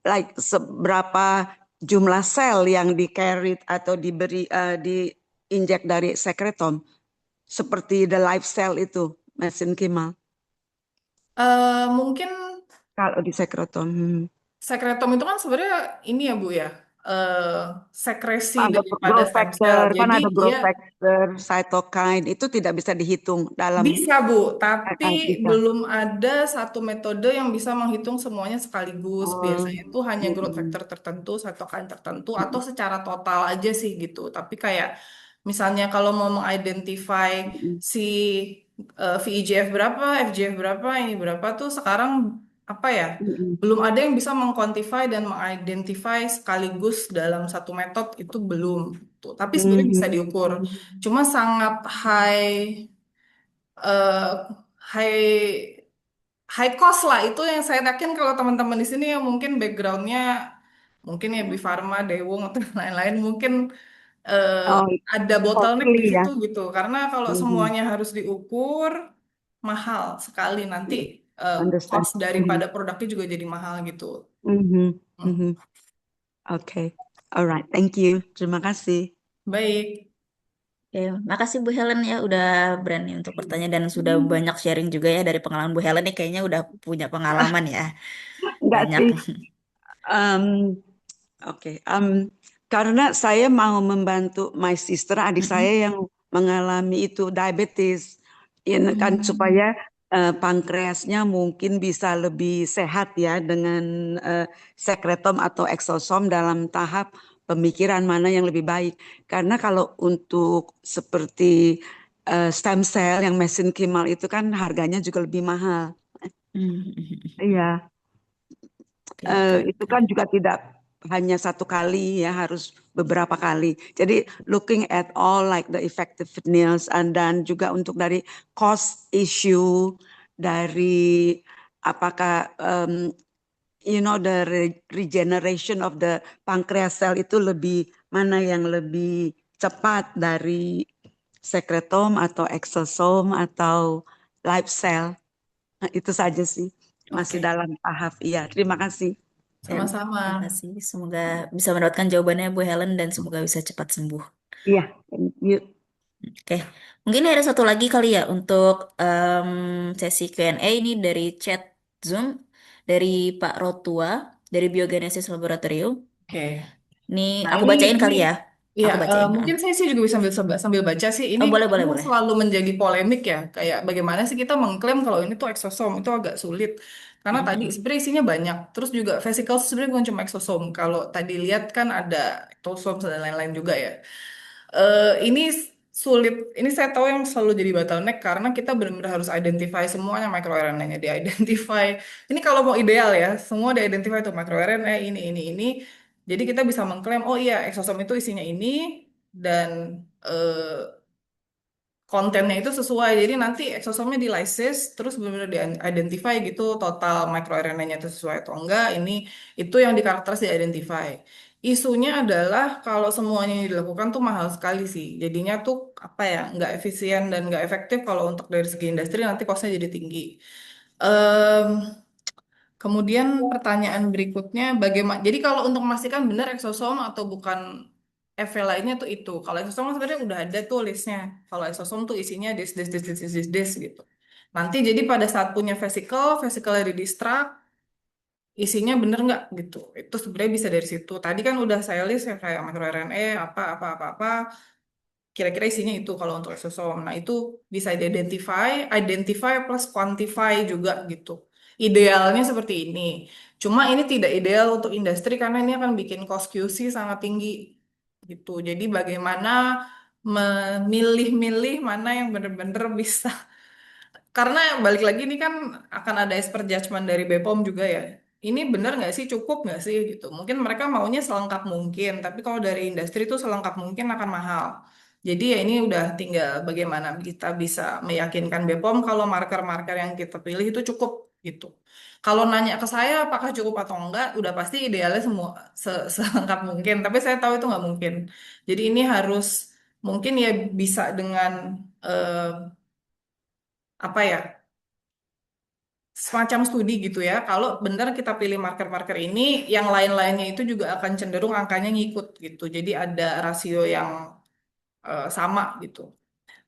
like seberapa jumlah sel yang di carried atau diberi diinjek dari sekretom seperti the life cell itu, mesin Kimal. Mungkin Kalau di sekretom. sekretom itu kan sebenarnya ini ya Bu ya, eh sekresi Ada daripada growth stem cell. factor, kan Jadi ada dia growth factor, cytokine, itu tidak bisa dihitung dalam bisa, Bu, tapi bisa. belum ada satu metode yang bisa menghitung semuanya sekaligus. Oh, Biasanya itu hanya growth mm-mm, factor tertentu, cytokine tertentu, atau mm-mm, secara total aja sih gitu. Tapi kayak misalnya kalau mau mengidentify mm-mm, si VEGF berapa, FGF berapa, ini berapa tuh sekarang apa ya? mm-mm, Belum ada yang bisa mengquantify dan mengidentify sekaligus dalam satu metode itu belum. Tuh. Tapi sebenarnya bisa mm-mm, diukur. mm-mm. Cuma sangat eh high cost lah itu yang saya yakin kalau teman-teman di sini yang mungkin backgroundnya mungkin ya Bi Farma, Dewung atau lain-lain mungkin eh, Oh, ada bottleneck di costly ya. situ gitu karena kalau Mhm. semuanya harus diukur mahal sekali nanti Understand. cost daripada Mhm. produknya juga jadi mahal gitu. Mhm. Hmm. Mhm. Oke. Alright, thank you. Terima kasih. Baik, Oke, makasih Bu Helen ya udah berani untuk bertanya dan sudah banyak sharing juga ya dari pengalaman Bu Helen nih kayaknya udah punya pengalaman ya Enggak banyak. sih. Um, Oke, karena saya mau membantu my sister, adik Mm-mm. saya yang mengalami itu diabetes, ini kan Hmm. supaya pankreasnya mungkin bisa lebih sehat ya dengan sekretom atau eksosom dalam tahap pemikiran mana yang lebih baik. Karena kalau untuk seperti stem cell yang mesenchymal itu kan harganya juga lebih mahal. Mm-mm. Iya. Oke, oke, Itu oke. kan juga tidak hanya satu kali ya, harus beberapa kali. Jadi looking at all like the effectiveness and dan juga untuk dari cost issue dari apakah the regeneration of the pancreas cell itu lebih mana yang lebih cepat dari sekretom atau exosome atau live cell. Nah, itu saja sih. Masih Oke, dalam tahap. Iya, terima kasih. Ya. sama-sama. Terima kasih. Semoga bisa mendapatkan jawabannya Bu Helen dan semoga bisa cepat sembuh. Iya, thank you. Oke, mungkin ada satu lagi kali ya untuk sesi Q&A ini dari chat Zoom dari Pak Rotua dari Biogenesis Laboratorium. Oke. Nih Nah, aku ini bacain ini kali ya. ya Aku bacain. mungkin saya sih juga bisa sambil baca sih. Ini Oh boleh boleh kadang boleh. selalu menjadi polemik ya. Kayak bagaimana sih kita mengklaim kalau ini tuh eksosom itu agak sulit. Karena tadi Mm-mm. sebenarnya isinya banyak. Terus juga vesicle sebenarnya bukan cuma eksosom. Kalau tadi lihat kan ada ektosom dan lain-lain juga ya. Ini sulit. Ini saya tahu yang selalu jadi bottleneck karena kita benar-benar harus identify semuanya microRNA-nya di-identify. Ini kalau mau ideal ya, semua di-identify tuh microRNA ini. Jadi kita bisa mengklaim, oh iya, eksosom itu isinya ini dan kontennya itu sesuai. Jadi nanti eksosomnya di lysis, terus benar-benar di-identify gitu total microRNA-nya itu sesuai atau enggak. Itu yang di karakteris di-identify. Isunya adalah kalau semuanya yang dilakukan tuh mahal sekali sih. Jadinya tuh apa ya, nggak efisien dan nggak efektif kalau untuk dari segi industri nanti costnya jadi tinggi. Em, Kemudian pertanyaan berikutnya, bagaimana? Jadi kalau untuk memastikan benar eksosom atau bukan FV lainnya tuh itu. Kalau eksosom kan sebenarnya udah ada tuh listnya. Kalau eksosom tuh isinya this gitu. Nanti jadi pada saat punya vesicle di distract, isinya bener nggak gitu. Itu sebenarnya bisa dari situ. Tadi kan udah saya list ya kayak microRNA, apa kira-kira isinya itu kalau untuk exosome. Nah, itu bisa identify plus quantify juga gitu. Idealnya seperti ini. Cuma ini tidak ideal untuk industri karena ini akan bikin cost QC sangat tinggi gitu. Jadi bagaimana memilih-milih mana yang benar-benar bisa karena balik lagi ini kan akan ada expert judgment dari BPOM juga ya. Ini benar nggak sih, cukup nggak sih gitu. Mungkin mereka maunya selengkap mungkin, tapi kalau dari industri itu selengkap mungkin akan mahal. Jadi ya ini udah tinggal bagaimana kita bisa meyakinkan BPOM kalau marker-marker yang kita pilih itu cukup gitu. Kalau nanya ke saya apakah cukup atau enggak, udah pasti idealnya semua selengkap mungkin. Tapi saya tahu itu nggak mungkin. Jadi ini harus mungkin ya bisa dengan eh, apa ya? Semacam studi gitu ya. Kalau benar kita pilih marker-marker ini, yang lain-lainnya itu juga akan cenderung angkanya ngikut gitu. Jadi ada rasio yang sama gitu.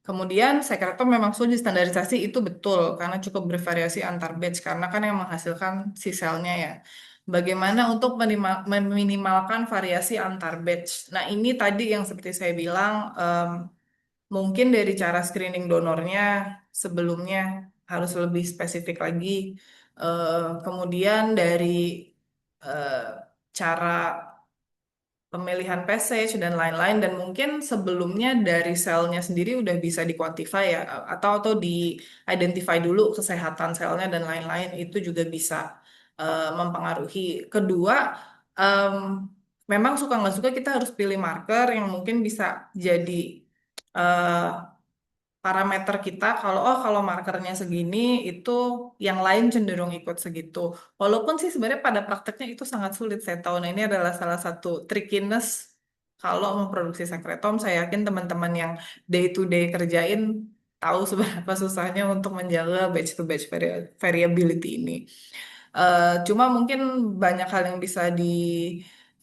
Kemudian sekretom memang setuju standarisasi itu betul karena cukup bervariasi antar batch karena kan yang menghasilkan si selnya ya. Bagaimana untuk meminimalkan variasi antar batch? Nah ini tadi yang seperti saya bilang mungkin dari cara screening donornya sebelumnya harus lebih spesifik lagi. Kemudian dari eh, cara pemilihan passage dan lain-lain dan mungkin sebelumnya dari selnya sendiri udah bisa dikuantify ya atau di identify dulu kesehatan selnya dan lain-lain itu juga bisa mempengaruhi. Kedua, em, memang suka nggak suka kita harus pilih marker yang mungkin bisa jadi eh, parameter kita kalau markernya segini itu yang lain cenderung ikut segitu. Walaupun sih sebenarnya pada prakteknya itu sangat sulit saya tahu. Nah ini adalah salah satu trickiness kalau memproduksi sekretom. Saya yakin teman-teman yang day to day kerjain tahu seberapa susahnya untuk menjaga batch to batch variability ini. Cuma mungkin banyak hal yang bisa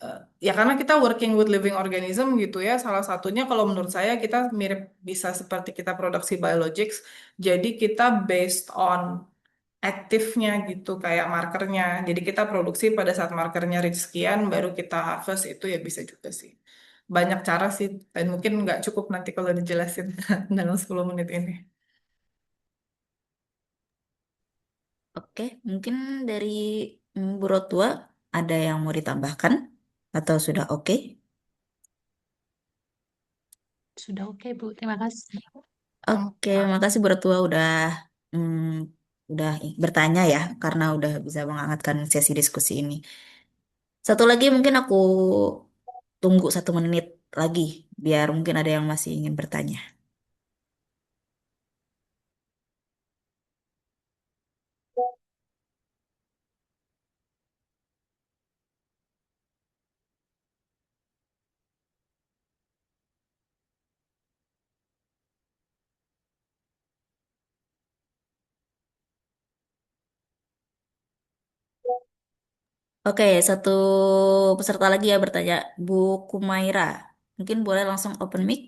eh, ya karena kita working with living organism gitu ya. Salah satunya kalau menurut saya kita mirip bisa seperti kita produksi biologics. Jadi kita based on aktifnya gitu kayak markernya. Jadi kita produksi pada saat markernya reach sekian baru kita harvest itu ya bisa juga sih. Banyak cara sih dan mungkin nggak cukup nanti kalau dijelasin dalam 10 menit ini. Oke, mungkin dari Bu Rotua ada yang mau ditambahkan atau sudah oke? Sudah oke, Bu. Terima kasih. Oke, Sama. makasih Bu Rotua mm, udah bertanya ya karena udah bisa menghangatkan sesi diskusi ini. Satu lagi mungkin aku tunggu 1 menit lagi biar mungkin ada yang masih ingin bertanya. Oke, satu peserta lagi ya bertanya, Bu Kumaira. Mungkin boleh langsung open mic.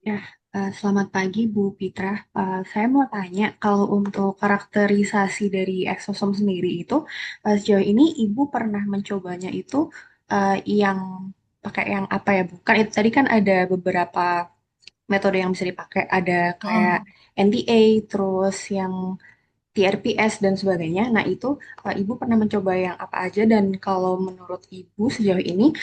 Ya, selamat pagi Bu Pitra. Saya mau tanya, kalau untuk karakterisasi dari eksosom sendiri itu, sejauh ini Ibu pernah mencobanya itu yang pakai yang apa ya Bu? Kan itu tadi kan ada beberapa metode yang bisa dipakai, ada kayak Hmm. NDA, terus yang TRPS dan sebagainya. Nah, itu Ibu pernah mencoba yang apa aja dan kalau menurut Ibu sejauh ini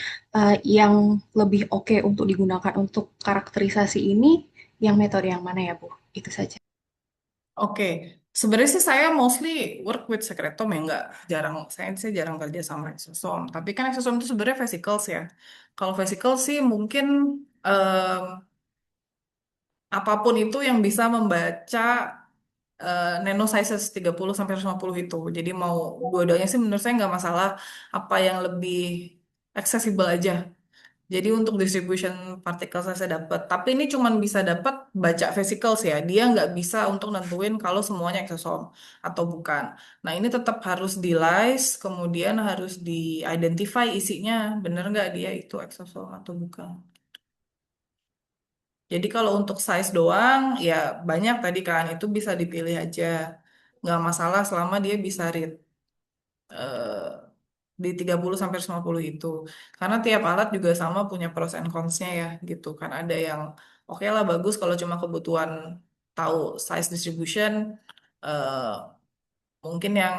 yang lebih oke untuk digunakan untuk karakterisasi ini yang metode yang mana ya, Bu? Itu saja. Oke, sebenarnya sih saya mostly work with sekretom ya, nggak jarang, saya jarang kerja sama exosom. Tapi kan exosom itu sebenarnya vesicles ya. Kalau vesicles sih mungkin apapun itu yang bisa membaca nano sizes 30 sampai 150 itu. Jadi mau dua-duanya sih menurut saya nggak masalah, apa yang lebih accessible aja. Jadi untuk distribution partikel saya dapat, tapi ini cuman bisa dapat baca vesicles ya. Dia nggak bisa untuk nentuin kalau semuanya eksosom atau bukan. Nah ini tetap harus di lyse, kemudian harus di-identify isinya, bener nggak dia itu eksosom atau bukan. Jadi kalau untuk size doang, ya banyak tadi kan, itu bisa dipilih aja. Nggak masalah selama dia bisa read eh, di 30 sampai 150 itu. Karena tiap alat juga sama punya pros and cons-nya ya gitu kan. Ada yang oke lah bagus kalau cuma kebutuhan tahu size distribution, eh, mungkin yang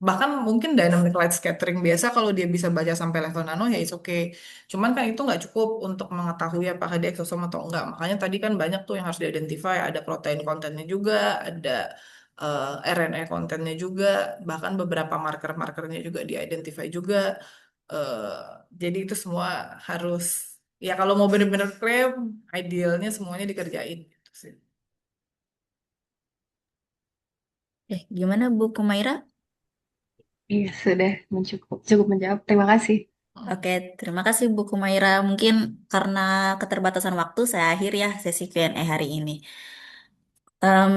bahkan mungkin dynamic light scattering biasa kalau dia bisa baca sampai level nano ya is oke. Cuman kan itu nggak cukup untuk mengetahui apakah dia eksosom atau enggak. Makanya tadi kan banyak tuh yang harus identify. Ada protein kontennya juga, ada RNA kontennya juga, bahkan beberapa marker-markernya juga di-identify juga. Eh, jadi itu semua harus, ya kalau mau benar-benar klaim, idealnya semuanya dikerjain gitu sih. Gimana Bu Kumaira? Iya, sudah cukup menjawab. Terima kasih. Oke, terima kasih Bu Kumaira. Mungkin karena keterbatasan waktu, saya akhiri ya sesi Q&A hari ini. Em,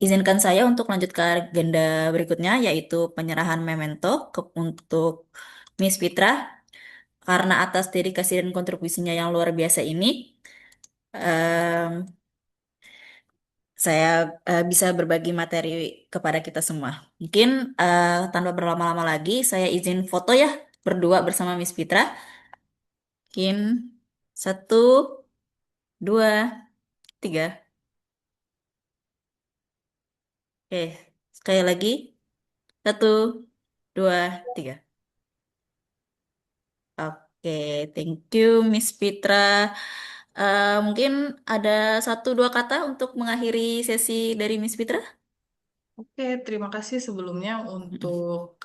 izinkan saya untuk lanjut ke agenda berikutnya, yaitu penyerahan memento untuk Miss Fitra. Karena atas dedikasi dan kontribusinya yang luar biasa ini, em, saya bisa berbagi materi kepada kita semua. Mungkin tanpa berlama-lama lagi, saya izin foto ya berdua bersama Miss Fitra. Mungkin satu, dua, tiga. Oke, sekali lagi. Satu, dua, tiga. Oke, thank you Miss Fitra. Mungkin ada satu dua kata untuk mengakhiri sesi dari Miss Fitra. Oke, terima kasih sebelumnya Mm-mm. untuk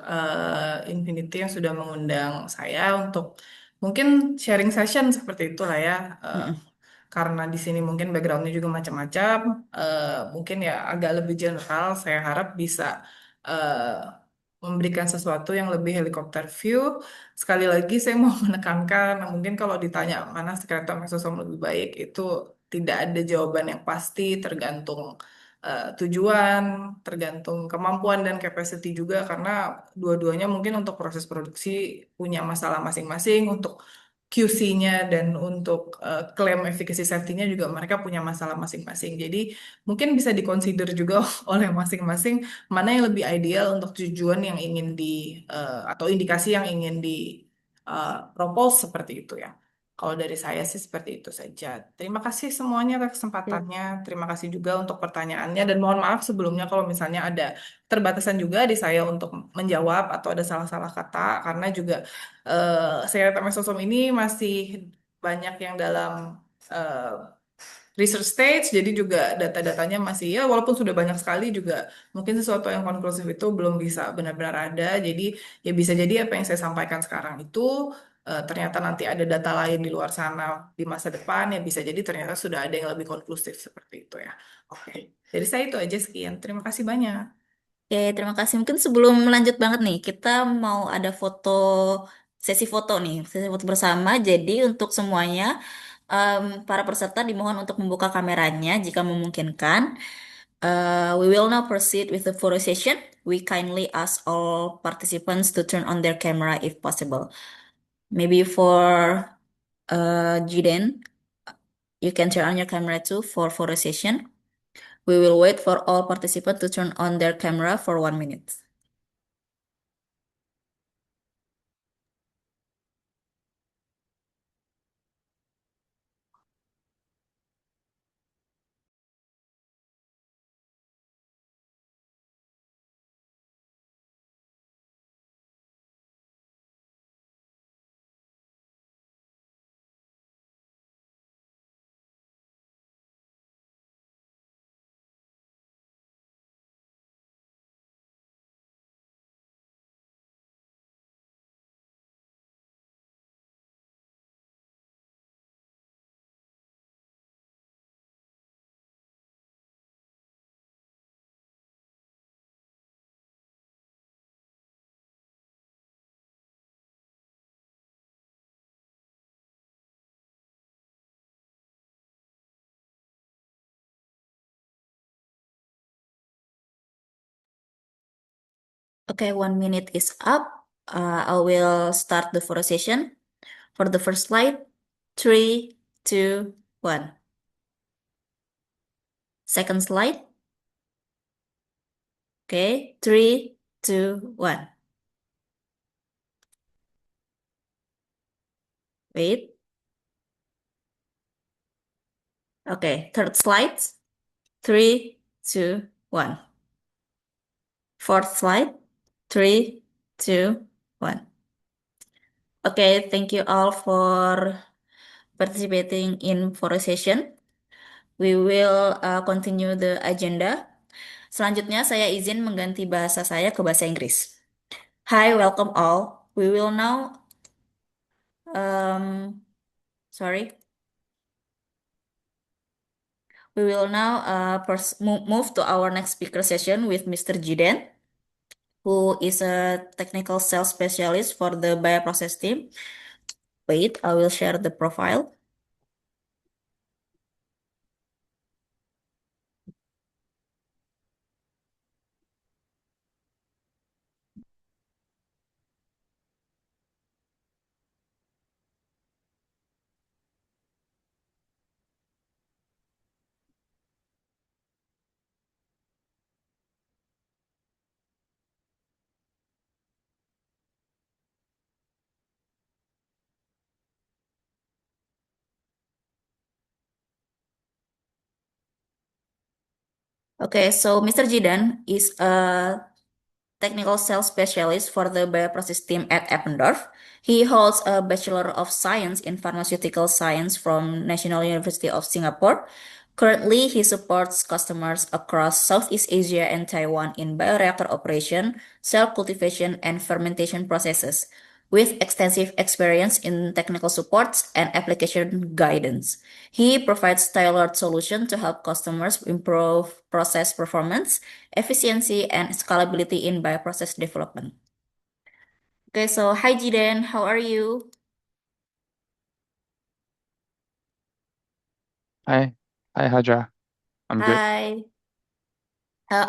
Infinity yang sudah mengundang saya untuk mungkin sharing session seperti itulah ya. Eh, Mm-mm. karena di sini mungkin backgroundnya juga macam-macam, mungkin ya agak lebih general. Saya harap bisa memberikan sesuatu yang lebih helikopter view. Sekali lagi saya mau menekankan, mungkin kalau ditanya mana sekretom exosom lebih baik, itu tidak ada jawaban yang pasti, tergantung tujuan, tergantung kemampuan dan capacity juga, karena dua-duanya mungkin untuk proses produksi punya masalah masing-masing, untuk QC-nya dan untuk klaim efficacy safety-nya juga mereka punya masalah masing-masing. Jadi mungkin bisa dikonsider juga oleh masing-masing mana yang lebih ideal untuk tujuan yang ingin di atau indikasi yang ingin di propose seperti itu ya. Kalau dari saya sih seperti itu saja. Terima kasih semuanya atas Ya. kesempatannya. Terima kasih juga untuk pertanyaannya dan mohon maaf sebelumnya kalau misalnya ada keterbatasan juga di saya untuk menjawab atau ada salah-salah kata, karena juga Sekretariat Mesosom ini masih banyak yang dalam eh, research stage, jadi juga data-datanya masih ya walaupun sudah banyak sekali juga mungkin sesuatu yang konklusif itu belum bisa benar-benar ada. Jadi ya bisa jadi apa yang saya sampaikan sekarang itu ternyata nanti ada data lain di luar sana di masa depan, ya bisa jadi ternyata sudah ada yang lebih konklusif seperti itu ya. Oke, dari saya itu aja, sekian. Terima kasih banyak. Oke, terima kasih. Mungkin sebelum lanjut banget nih, kita mau ada sesi foto nih, sesi foto bersama. Jadi untuk semuanya, para peserta dimohon untuk membuka kameranya jika memungkinkan. We will now proceed with the photo session. We kindly ask all participants to turn on their camera if possible. Maybe for Jiden, You can turn on your camera too for photo session. We will wait for all participants to turn on their camera for 1 minute. Okay, 1 minute is up. I will start the photo session. For the first slide, 3, 2, 1. Second slide. Okay, 3, 2, 1. Wait. Okay, third slide. 3, 2, 1. Fourth slide. 3, 2, 1. Okay, thank you all for participating in photo session. We will continue the agenda. Selanjutnya saya izin mengganti bahasa saya ke bahasa Inggris. Hi, welcome all. We will now um sorry. We will now move to our next speaker session with Mr. Jiden, who is a technical sales specialist for the bioprocess team. Wait, I will share the profile. Okay, so Mr. Jidan is a technical sales specialist for the bioprocess team at Eppendorf. He holds a Bachelor of Science in Pharmaceutical Science from National University of Singapore. Currently, he supports customers across Southeast Asia and Taiwan in bioreactor operation, cell cultivation, and fermentation processes, with extensive experience in technical supports and application guidance. He provides tailored solutions to help customers improve process performance, efficiency, and scalability in bioprocess development. Okay, so hi Jiden, how are you? Hi. Hi, Haja. I'm good. Hi.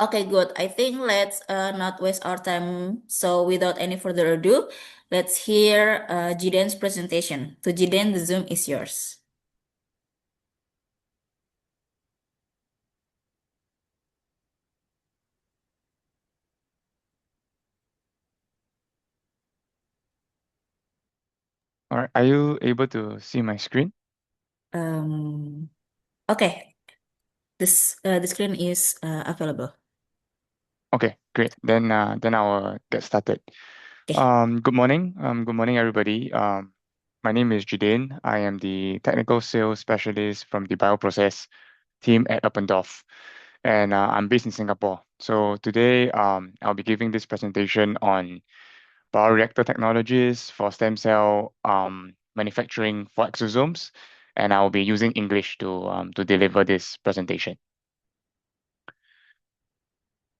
Okay, good. I think let's not waste our time. So without any further ado, let's hear Jiden's presentation. To Jiden, the Zoom is yours. All right. Are you able to see my screen? Um, okay, the screen is available. Okay, great. Then I will get started. Okay. Good morning. Good morning, everybody. My name is Jidane. I am the technical sales specialist from the bioprocess team at Uppendorf, and I'm based in Singapore. So today, I'll be giving this presentation on bioreactor technologies for stem cell manufacturing for exosomes, and I will be using English to deliver this presentation.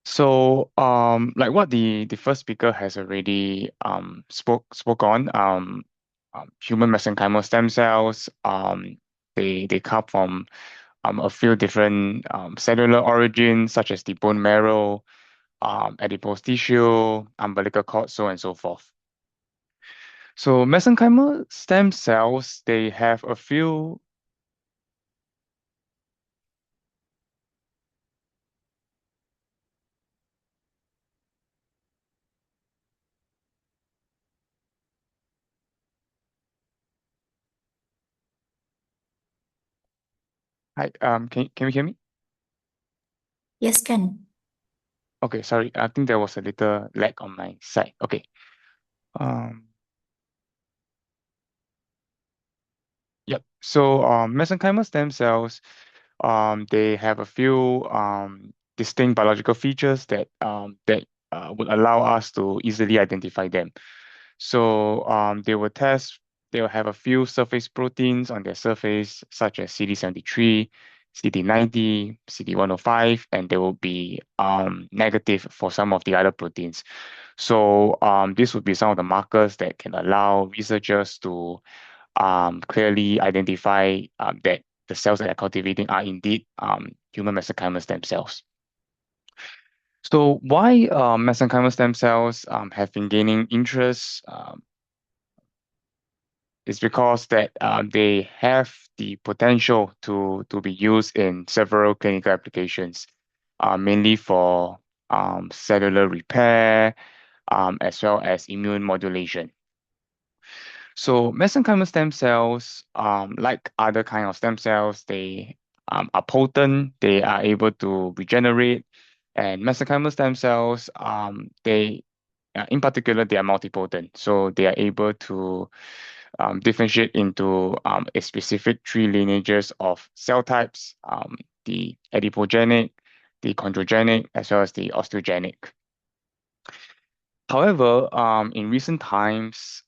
So, like what the first speaker has already spoke on, human mesenchymal stem cells, they come from a few different cellular origins, such as the bone marrow, adipose tissue, umbilical cord, so on and so forth. So mesenchymal stem cells, they have a few Hi, can you hear me? Yes, can. Okay, sorry. I think there was a little lag on my side. Okay. Um, yep. So, mesenchymal stem cells, they have a few distinct biological features that would allow us to easily identify them. So, they will have a few surface proteins on their surface, such as CD73, CD90, CD105, and they will be negative for some of the other proteins. So this would be some of the markers that can allow researchers to clearly identify that the cells that they're cultivating are indeed human mesenchymal stem cells. So why mesenchymal stem cells have been gaining interest is because that they have the potential to be used in several clinical applications, mainly for cellular repair, as well as immune modulation. So mesenchymal stem cells, like other kind of stem cells, they are potent. They are able to regenerate, and mesenchymal stem cells, in particular, they are multipotent. So they are able to differentiate into a specific three lineages of cell types: the adipogenic, the chondrogenic, as well as the osteogenic. However, in recent times,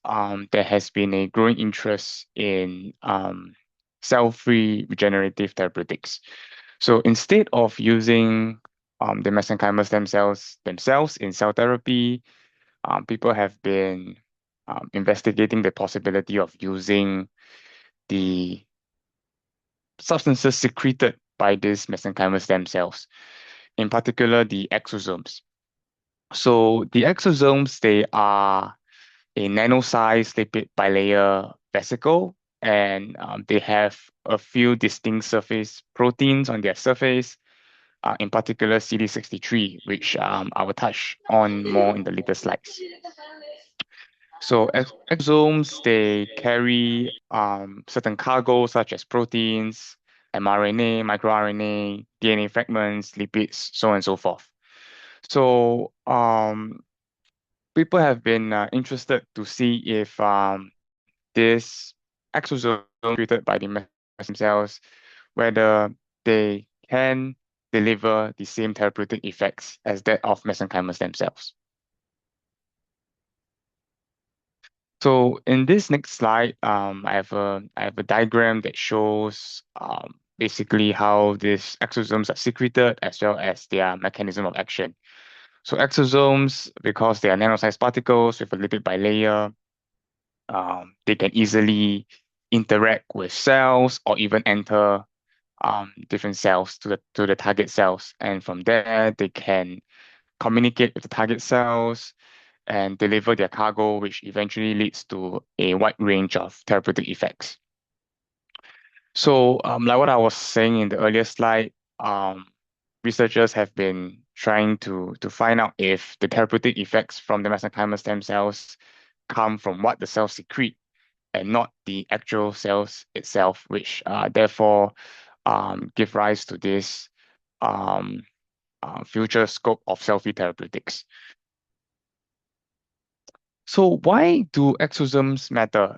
there has been a growing interest in cell-free regenerative therapeutics. So instead of using the mesenchymal stem cells themselves in cell therapy, people have been investigating the possibility of using the substances secreted by these mesenchymal stem cells, in particular the exosomes. So the exosomes, they are a nano-sized lipid bilayer vesicle, and they have a few distinct surface proteins on their surface, in particular CD63, which I will touch on more in the later slides. So exosomes, they carry certain cargo such as proteins, mRNA, microRNA, DNA fragments, lipids, so on and so forth. So people have been interested to see if this exosome created by the messenger cells, whether they can deliver the same therapeutic effects as that of mesenchymal stem cells. So in this next slide, I have a diagram that shows basically how these exosomes are secreted as well as their mechanism of action. So exosomes, because they are nano-sized particles with a lipid bilayer, they can easily interact with cells or even enter different cells to the target cells. And from there, they can communicate with the target cells and deliver their cargo, which eventually leads to a wide range of therapeutic effects. So, like what I was saying in the earlier slide, researchers have been trying to find out if the therapeutic effects from the mesenchymal stem cells come from what the cells secrete and not the actual cells itself, which therefore give rise to this um, future scope of cell-free therapeutics. So why do exosomes matter?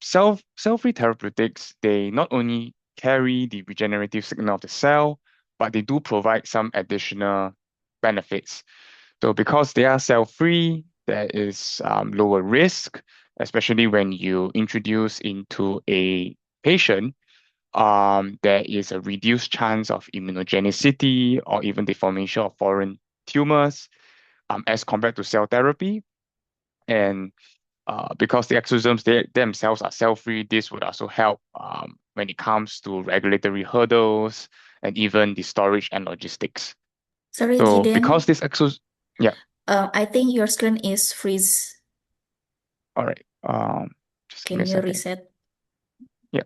Cell-free therapeutics, they not only carry the regenerative signal of the cell, but they do provide some additional benefits. So because they are cell-free, there is lower risk, especially when you introduce into a patient. There is a reduced chance of immunogenicity or even the formation of foreign tumors as compared to cell therapy. And because the exosomes themselves are cell-free, this would also help when it comes to regulatory hurdles and even the storage and logistics. Sorry, So because Jiden. this exos, yeah, I think your screen is freeze. all right. Just give me Can a you second. reset? Yeah.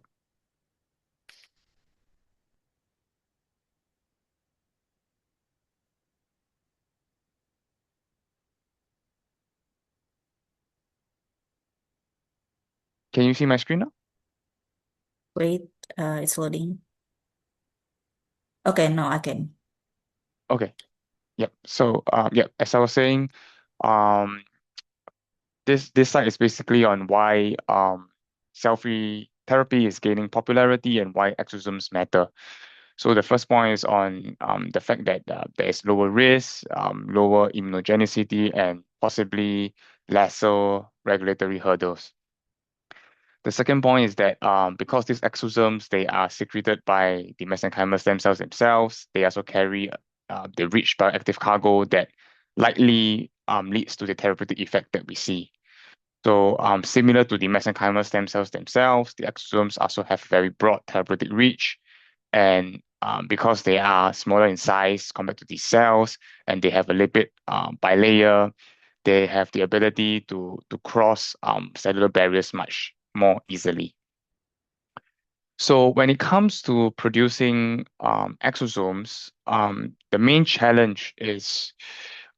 Can you see my screen now? Wait, it's loading. Okay, now I can. Okay. Yep. So, yep, as I was saying, um, this slide is basically on why cell-free therapy is gaining popularity and why exosomes matter. So the first point is on the fact that there is lower risk, lower immunogenicity, and possibly lesser regulatory hurdles. The second point is that because these exosomes, they are secreted by the mesenchymal stem cells themselves, they also carry the rich bioactive cargo that likely leads to the therapeutic effect that we see. So similar to the mesenchymal stem cells themselves, the exosomes also have very broad therapeutic reach. And because they are smaller in size compared to these cells, and they have a lipid bilayer, they have the ability to cross cellular barriers much more easily. So when it comes to producing exosomes, the main challenge is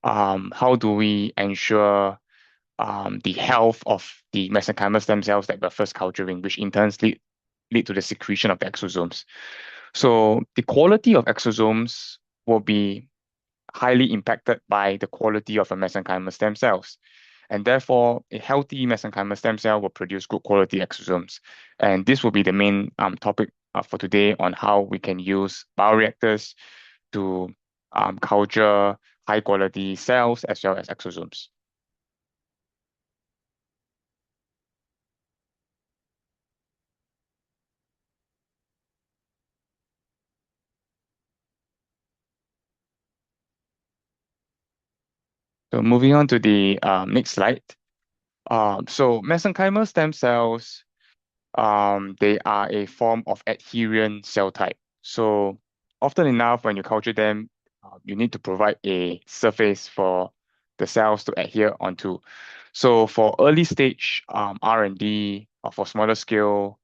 how do we ensure the health of the mesenchymal stem cells that we're first culturing, which in turn lead to the secretion of the exosomes. So the quality of exosomes will be highly impacted by the quality of a mesenchymal stem cells. And therefore, a healthy mesenchymal stem cell will produce good quality exosomes. And this will be the main topic for today on how we can use bioreactors to culture high quality cells as well as exosomes. So moving on to the next slide. So mesenchymal stem cells, they are a form of adherent cell type. So often enough, when you culture them, you need to provide a surface for the cells to adhere onto. So for early stage R&D or for smaller scale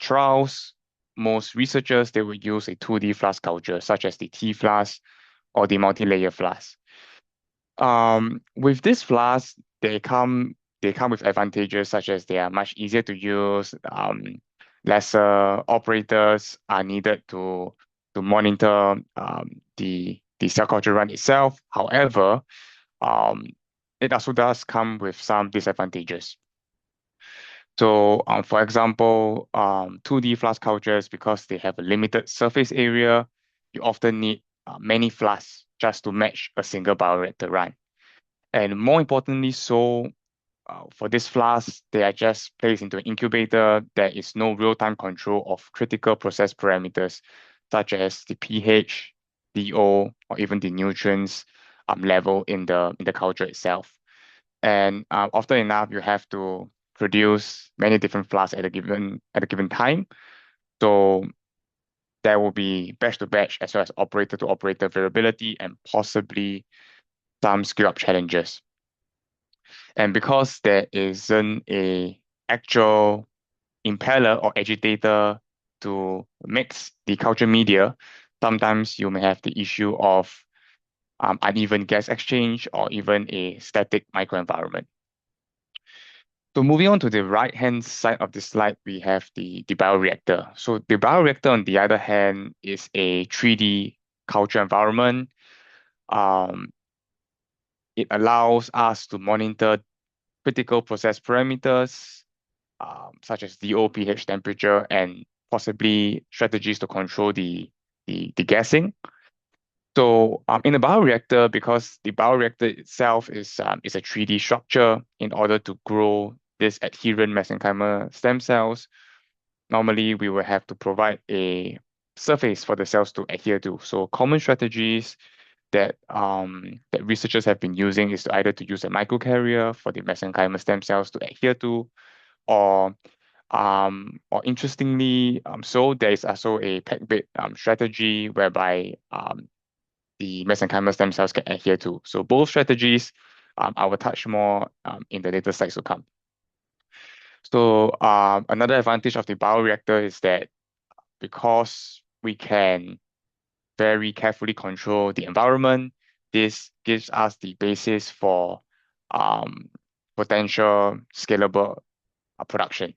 trials, most researchers, they will use a 2D flask culture, such as the T-flask or the multi-layer flask. With this flask, they come with advantages such as they are much easier to use, lesser operators are needed to monitor the cell culture run itself. However, um, it also does come with some disadvantages. So, for example, 2D flask cultures, because they have a limited surface area, you often need many flasks just to match a single bioreactor run. And more importantly, so for this flask, they are just placed into an incubator. There is no real-time control of critical process parameters, such as the pH, DO, or even the nutrients level in the culture itself. And often enough, you have to produce many different flasks at a given time. So there will be batch to batch as well as operator to operator variability and possibly some scale up challenges. And because there isn't a actual impeller or agitator to mix the culture media, sometimes you may have the issue of uneven gas exchange or even a static microenvironment. So moving on to the right-hand side of the slide, we have the bioreactor. So the bioreactor, on the other hand, is a 3D culture environment. Um, it allows us to monitor critical process parameters, such as DO, pH, temperature, and possibly strategies to control the gassing. So in a bioreactor, because the bioreactor itself is a 3D structure, in order to grow this adherent mesenchymal stem cells, normally we will have to provide a surface for the cells to adhere to. So common strategies that researchers have been using is to either to use a microcarrier for the mesenchymal stem cells to adhere to, or interestingly, so there is also a packed bed strategy whereby the mesenchymal stem cells can adhere to. So both strategies, I will touch more in the later slides to come. So another advantage of the bioreactor is that because we can very carefully control the environment, this gives us the basis for um, potential scalable production.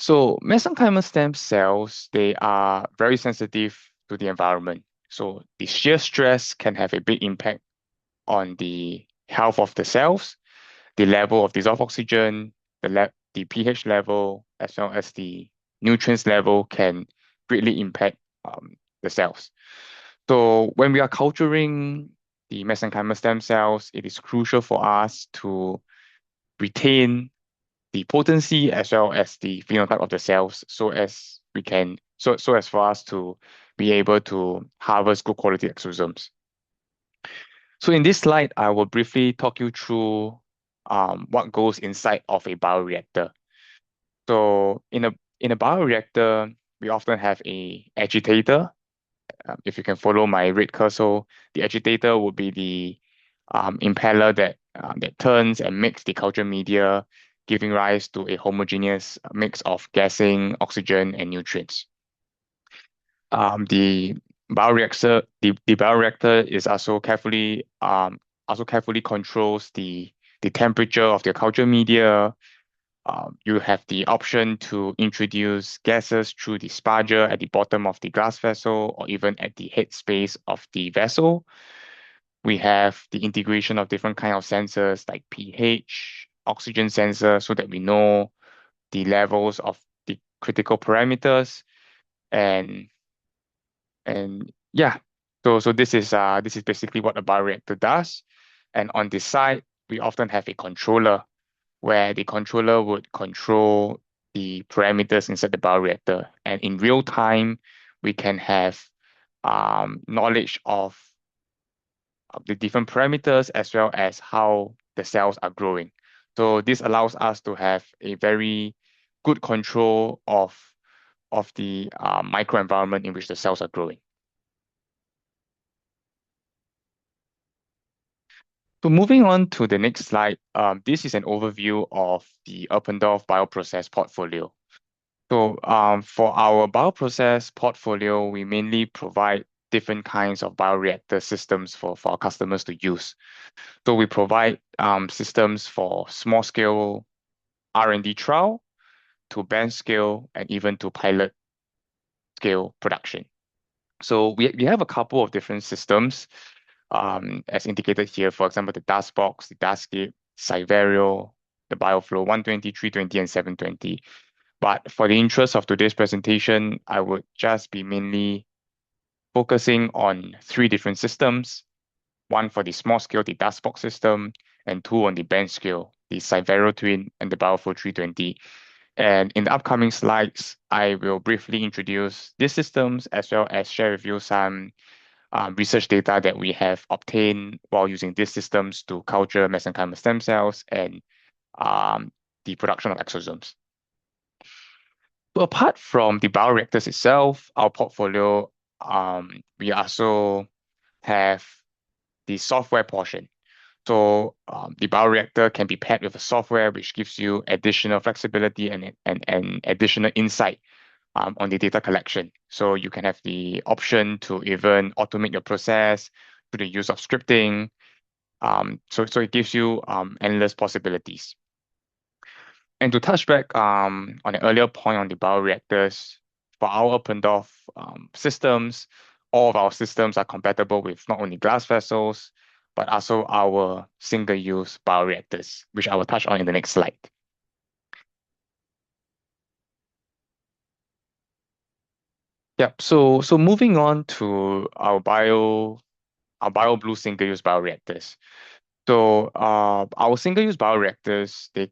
So mesenchymal stem cells, they are very sensitive to the environment. So the shear stress can have a big impact on the health of the cells, the level of dissolved oxygen, the pH level, as well as the nutrients level can greatly impact the cells. So when we are culturing the mesenchymal stem cells, it is crucial for us to retain the potency as well as the phenotype of the cells so as for us to be able to harvest good quality exosomes. So in this slide, I will briefly talk you through what goes inside of a bioreactor. So in a bioreactor, we often have a agitator. If you can follow my red cursor, the agitator would be the impeller that turns and makes the culture media, giving rise to a homogeneous mix of gassing, oxygen, and nutrients. The bioreactor is also carefully controls the temperature of the culture media. You have the option to introduce gases through the sparger at the bottom of the glass vessel or even at the head space of the vessel. We have the integration of different kind of sensors like pH, oxygen sensor, so that we know the levels of the critical parameters. And yeah, so this is basically what a bioreactor does. And on this side, we often have a controller where the controller would control the parameters inside the bioreactor. And in real time, we can have knowledge of the different parameters as well as how the cells are growing. So this allows us to have a very good control of the microenvironment in which the cells are growing. So moving on to the next slide, this is an overview of the Eppendorf bioprocess portfolio. So for our bioprocess portfolio, we mainly provide different kinds of bioreactor systems for our customers to use. So we provide systems for small scale R&D trial to bench scale and even to pilot scale production. So we have a couple of different systems as indicated here. For example, the DustBox, the DustScape, Cyverio, the BioFlow 120, 320, and 720. But for the interest of today's presentation, I would just be mainly focusing on 3 different systems. 1 for the small scale, the DustBox system, and 2 on the bench scale, the Cyverio Twin and the BioFlow 320. And in the upcoming slides, I will briefly introduce these systems as well as share with you some research data that we have obtained while using these systems to culture mesenchymal stem cells and the production of exosomes. So apart from the bioreactors itself, our portfolio, we also have the software portion. So the bioreactor can be paired with a software which gives you additional flexibility and additional insight on the data collection. So you can have the option to even automate your process through the use of scripting. So it gives you endless possibilities. And to touch back on an earlier point on the bioreactors, for our Eppendorf systems, all of our systems are compatible with not only glass vessels, but also our single-use bioreactors, which I will touch on in the next slide. Yep. So moving on to our BioBlue single-use bioreactors. So our single-use bioreactors, they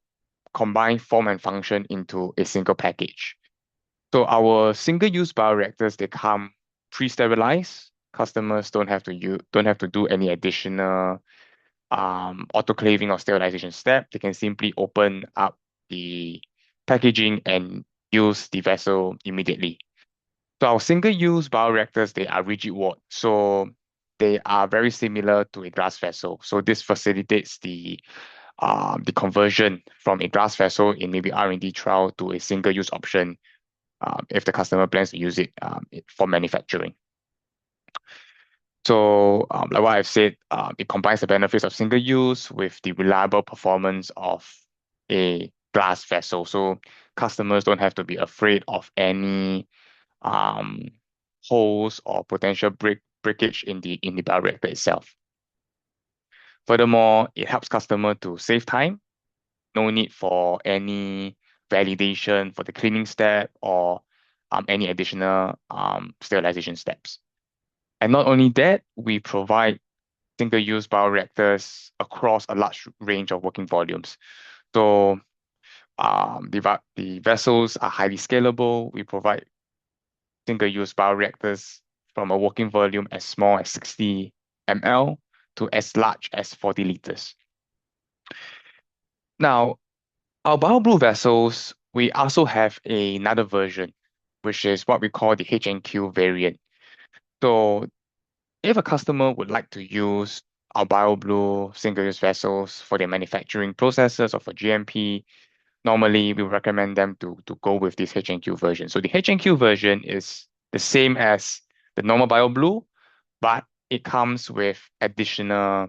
combine form and function into a single package. So our single-use bioreactors, they come pre-sterilized. Customers don't have to do any additional autoclaving or sterilization step. They can simply open up the packaging and use the vessel immediately. So our single-use bioreactors, they are rigid walled. So they are very similar to a glass vessel. So this facilitates the conversion from a glass vessel in maybe R&D trial to a single-use option if the customer plans to use it for manufacturing. So like what I've said, it combines the benefits of single use with the reliable performance of a glass vessel. So customers don't have to be afraid of any um, holes or potential breakage in the bioreactor itself. Furthermore, it helps customer to save time. No need for any validation for the cleaning step or any additional sterilization steps. And not only that, we provide single-use bioreactors across a large range of working volumes. So the vessels are highly scalable. We provide single-use bioreactors from a working volume as small as 60 ml to as large as 40 liters. Now, our BioBlue vessels, we also have another version, which is what we call the HNQ variant. So if a customer would like to use our BioBlue single-use vessels for their manufacturing processes or for GMP, normally we recommend them to go with this HNQ version. So the HNQ version is the same as the normal BioBlue, but it comes with additional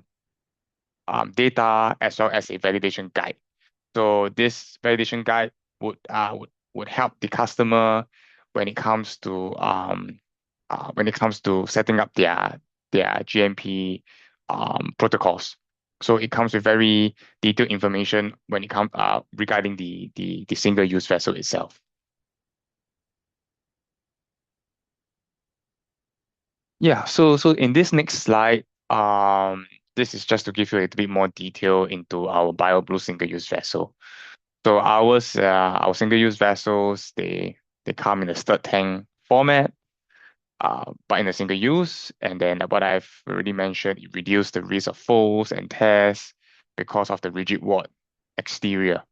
data as well as a validation guide. So this validation guide would help the customer when it comes to setting up their GMP protocols. So it comes with very detailed information when it comes regarding the single-use vessel itself. Yeah, so in this next slide, this is just to give you a little bit more detail into our BioBlue single-use vessel. So our single-use vessels, they come in a stirred tank format, but in a single use. And then what I've already mentioned, it reduces the risk of falls and tears because of the rigid wall exterior.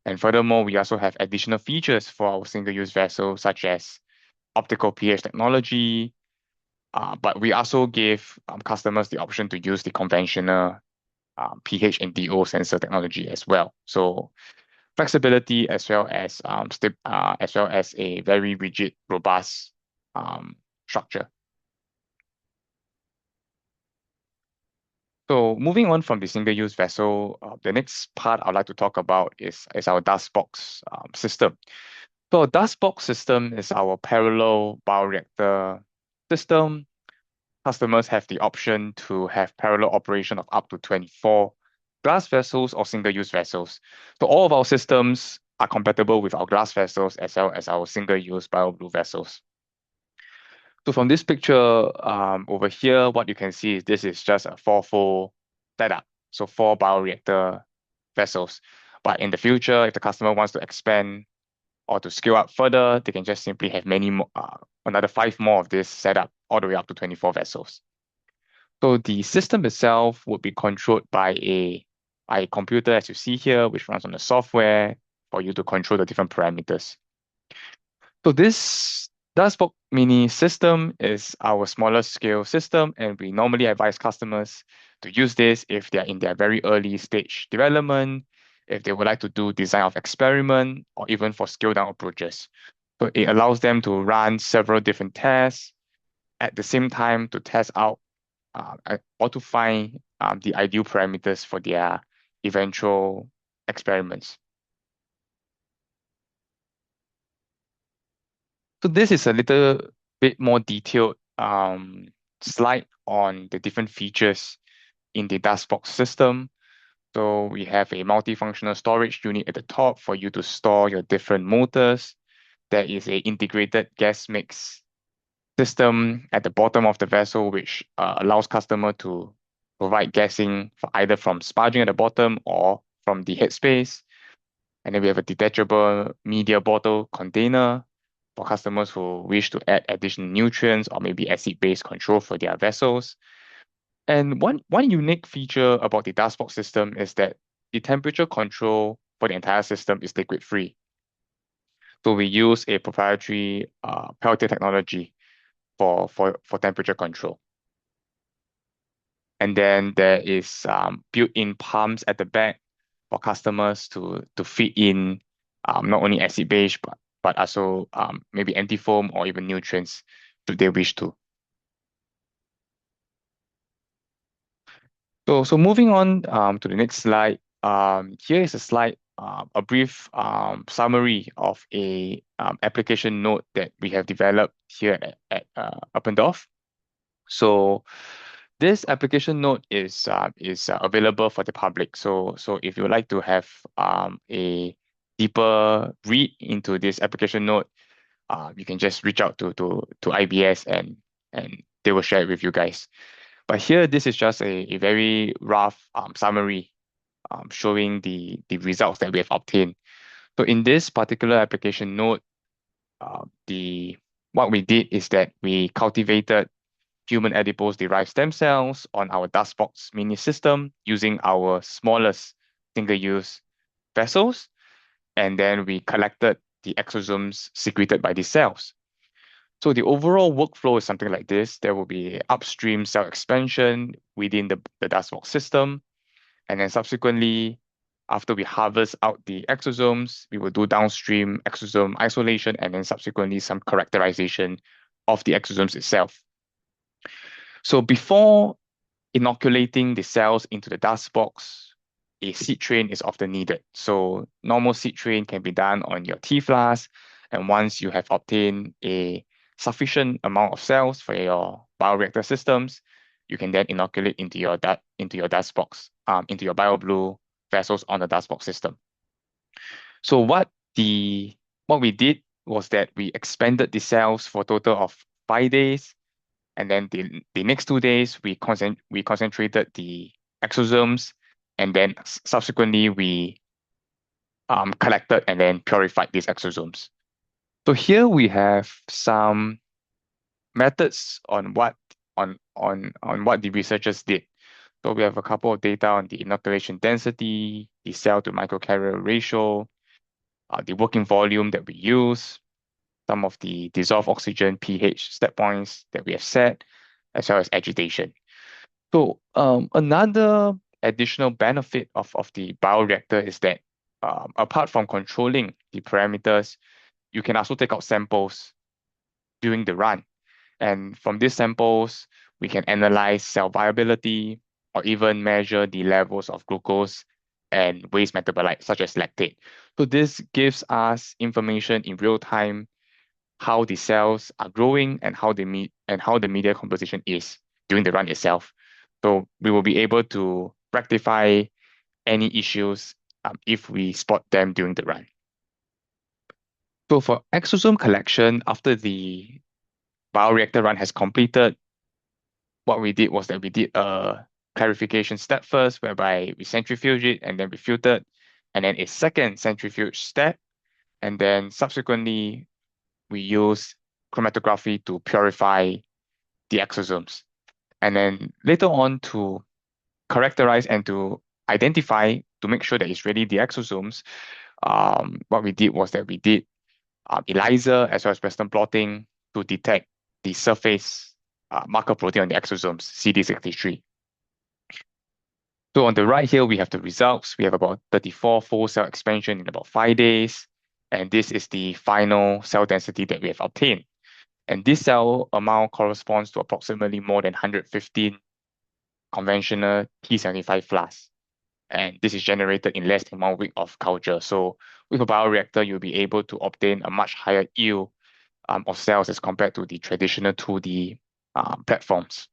And furthermore, we also have additional features for our single-use vessel, such as optical pH technology, but we also give customers the option to use the conventional pH and DO sensor technology as well. So flexibility as well as a very rigid, robust structure. So moving on from the single-use vessel, the next part I'd like to talk about is our dust box system. So dust box system is our parallel bioreactor system. Customers have the option to have parallel operation of up to 24 glass vessels or single-use vessels. So all of our systems are compatible with our glass vessels as well as our single-use BioBlue vessels. So from this picture over here, what you can see is this is just a 4-fold setup. So 4 bioreactor vessels. But in the future, if the customer wants to expand or to scale up further, they can just simply have many more, another 5 more of this setup all the way up to 24 vessels. So the system itself would be controlled by a computer, as you see here, which runs on the software for you to control the different parameters. So this Dustbox Mini system is our smaller scale system, and we normally advise customers to use this if they're in their very early stage development, if they would like to do design of experiment, or even for scale down approaches. So it allows them to run several different tests at the same time to test out or to find the ideal parameters for their eventual experiments. So this is a little bit more detailed slide on the different features in the Dustbox system. So we have a multifunctional storage unit at the top for you to store your different motors. There is a integrated gas mix system at the bottom of the vessel, which allows customer to provide gassing either from sparging at the bottom or from the headspace. And then we have a detachable media bottle container for customers who wish to add additional nutrients or maybe acid-base control for their vessels. And one unique feature about the Dustbox system is that the temperature control for the entire system is liquid-free. So we use a proprietary Peltier technology for temperature control. And then there is built-in pumps at the back for customers to feed in not only acid base but also maybe antifoam or even nutrients should they wish to. So moving on to the next slide. Here is a slide a brief summary of a application note that we have developed here at Uppendorf. So this application note is available for the public. So if you would like to have a deeper read into this application note, you can just reach out to IBS and they will share it with you guys. But here, this is just a very rough summary showing the results that we have obtained. So in this particular application note, what we did is that we cultivated human adipose-derived stem cells on our DustBox mini system using our smallest single-use vessels, and then we collected the exosomes secreted by these cells. So the overall workflow is something like this. There will be upstream cell expansion within the DustBox system, and then subsequently, after we harvest out the exosomes, we will do downstream exosome isolation and then subsequently some characterization of the exosomes itself. So before inoculating the cells into the dust box, a seed train is often needed. So normal seed train can be done on your tea flask, and once you have obtained a sufficient amount of cells for your bioreactor systems, you can then inoculate into your dust box, into your BioBlue vessels on the dust box system. So what we did was that we expanded the cells for a total of 5 days, and then the next 2 days we concentrated the exosomes, and then subsequently we collected and then purified these exosomes. So here we have some methods on what the researchers did. So we have a couple of data on the inoculation density, the cell to microcarrier ratio, the working volume that we use, some of the dissolved oxygen pH set points that we have set, as well as agitation. So another additional benefit of the bioreactor is that apart from controlling the parameters, you can also take out samples during the run. And from these samples, we can analyze cell viability or even measure the levels of glucose and waste metabolites such as lactate. So this gives us information in real time how the cells are growing and how the media composition is during the run itself. So we will be able to rectify any issues if we spot them during the run. So for exosome collection, after the bioreactor run has completed, what we did was that we did a clarification step first, whereby we centrifuge it and then we filtered, and then a second centrifuge step, and then subsequently we use chromatography to purify the exosomes. And then later on to characterize and to identify, to make sure that it's really the exosomes, what we did was that we did ELISA as well as Western blotting to detect the surface marker protein on the exosomes, CD63. So on the right here, we have the results. We have about 34 full cell expansion in about 5 days. And this is the final cell density that we have obtained. And this cell amount corresponds to approximately more than 115 conventional T75 flasks. And this is generated in less than 1 week of culture. So with a bioreactor, you'll be able to obtain a much higher yield of cells as compared to the traditional 2D platforms.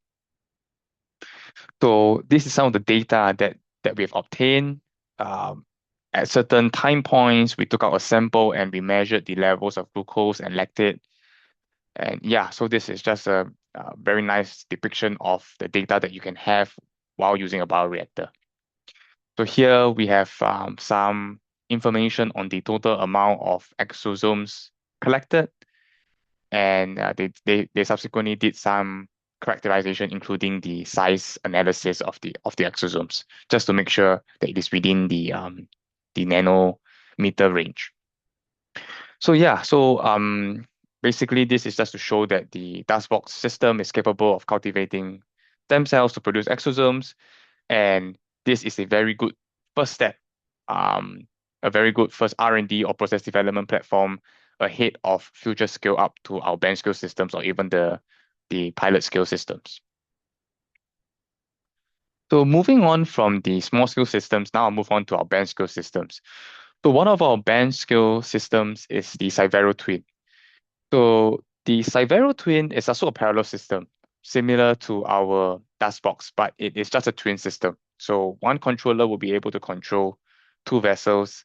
So this is some of the data that we've obtained. At certain time points, we took out a sample and we measured the levels of glucose and lactate. And yeah, so this is just a very nice depiction of the data that you can have while using a bioreactor. So here we have some information on the total amount of exosomes collected, and they subsequently did some characterization, including the size analysis of the exosomes, just to make sure that it is within the nanometer range. So yeah, basically this is just to show that the DustBox system is capable of cultivating stem cells to produce exosomes, and this is a very good first step, a very good first R&D or process development platform ahead of future scale up to our bench scale systems or even the pilot scale systems. So moving on from the small scale systems, now I'll move on to our bench scale systems. So one of our bench scale systems is the Cyvero Twin. So the Cyvero Twin is also a parallel system, similar to our Dustbox, but it is just a twin system. So one controller will be able to control two vessels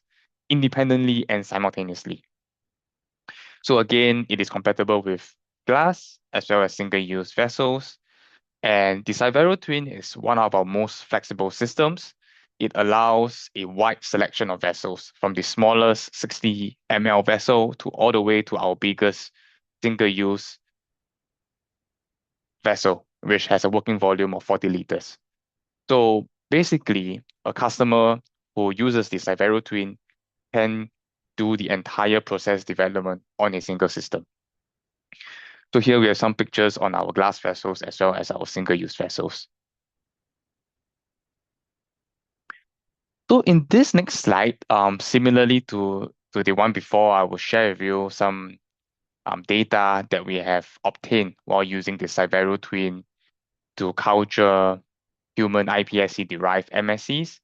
independently and simultaneously. So again, it is compatible with glass as well as single-use vessels. And the Cyvero Twin is one of our most flexible systems. It allows a wide selection of vessels from the smallest 60 ml vessel to all the way to our biggest single-use vessel, which has a working volume of 40 liters. So basically, a customer who uses the Cyvero Twin can do the entire process development on a single system. So here we have some pictures on our glass vessels as well as our single-use vessels. So in this next slide, similarly to the one before, I will share with you some data that we have obtained while using the Cyvero Twin to culture human iPSC-derived MSCs,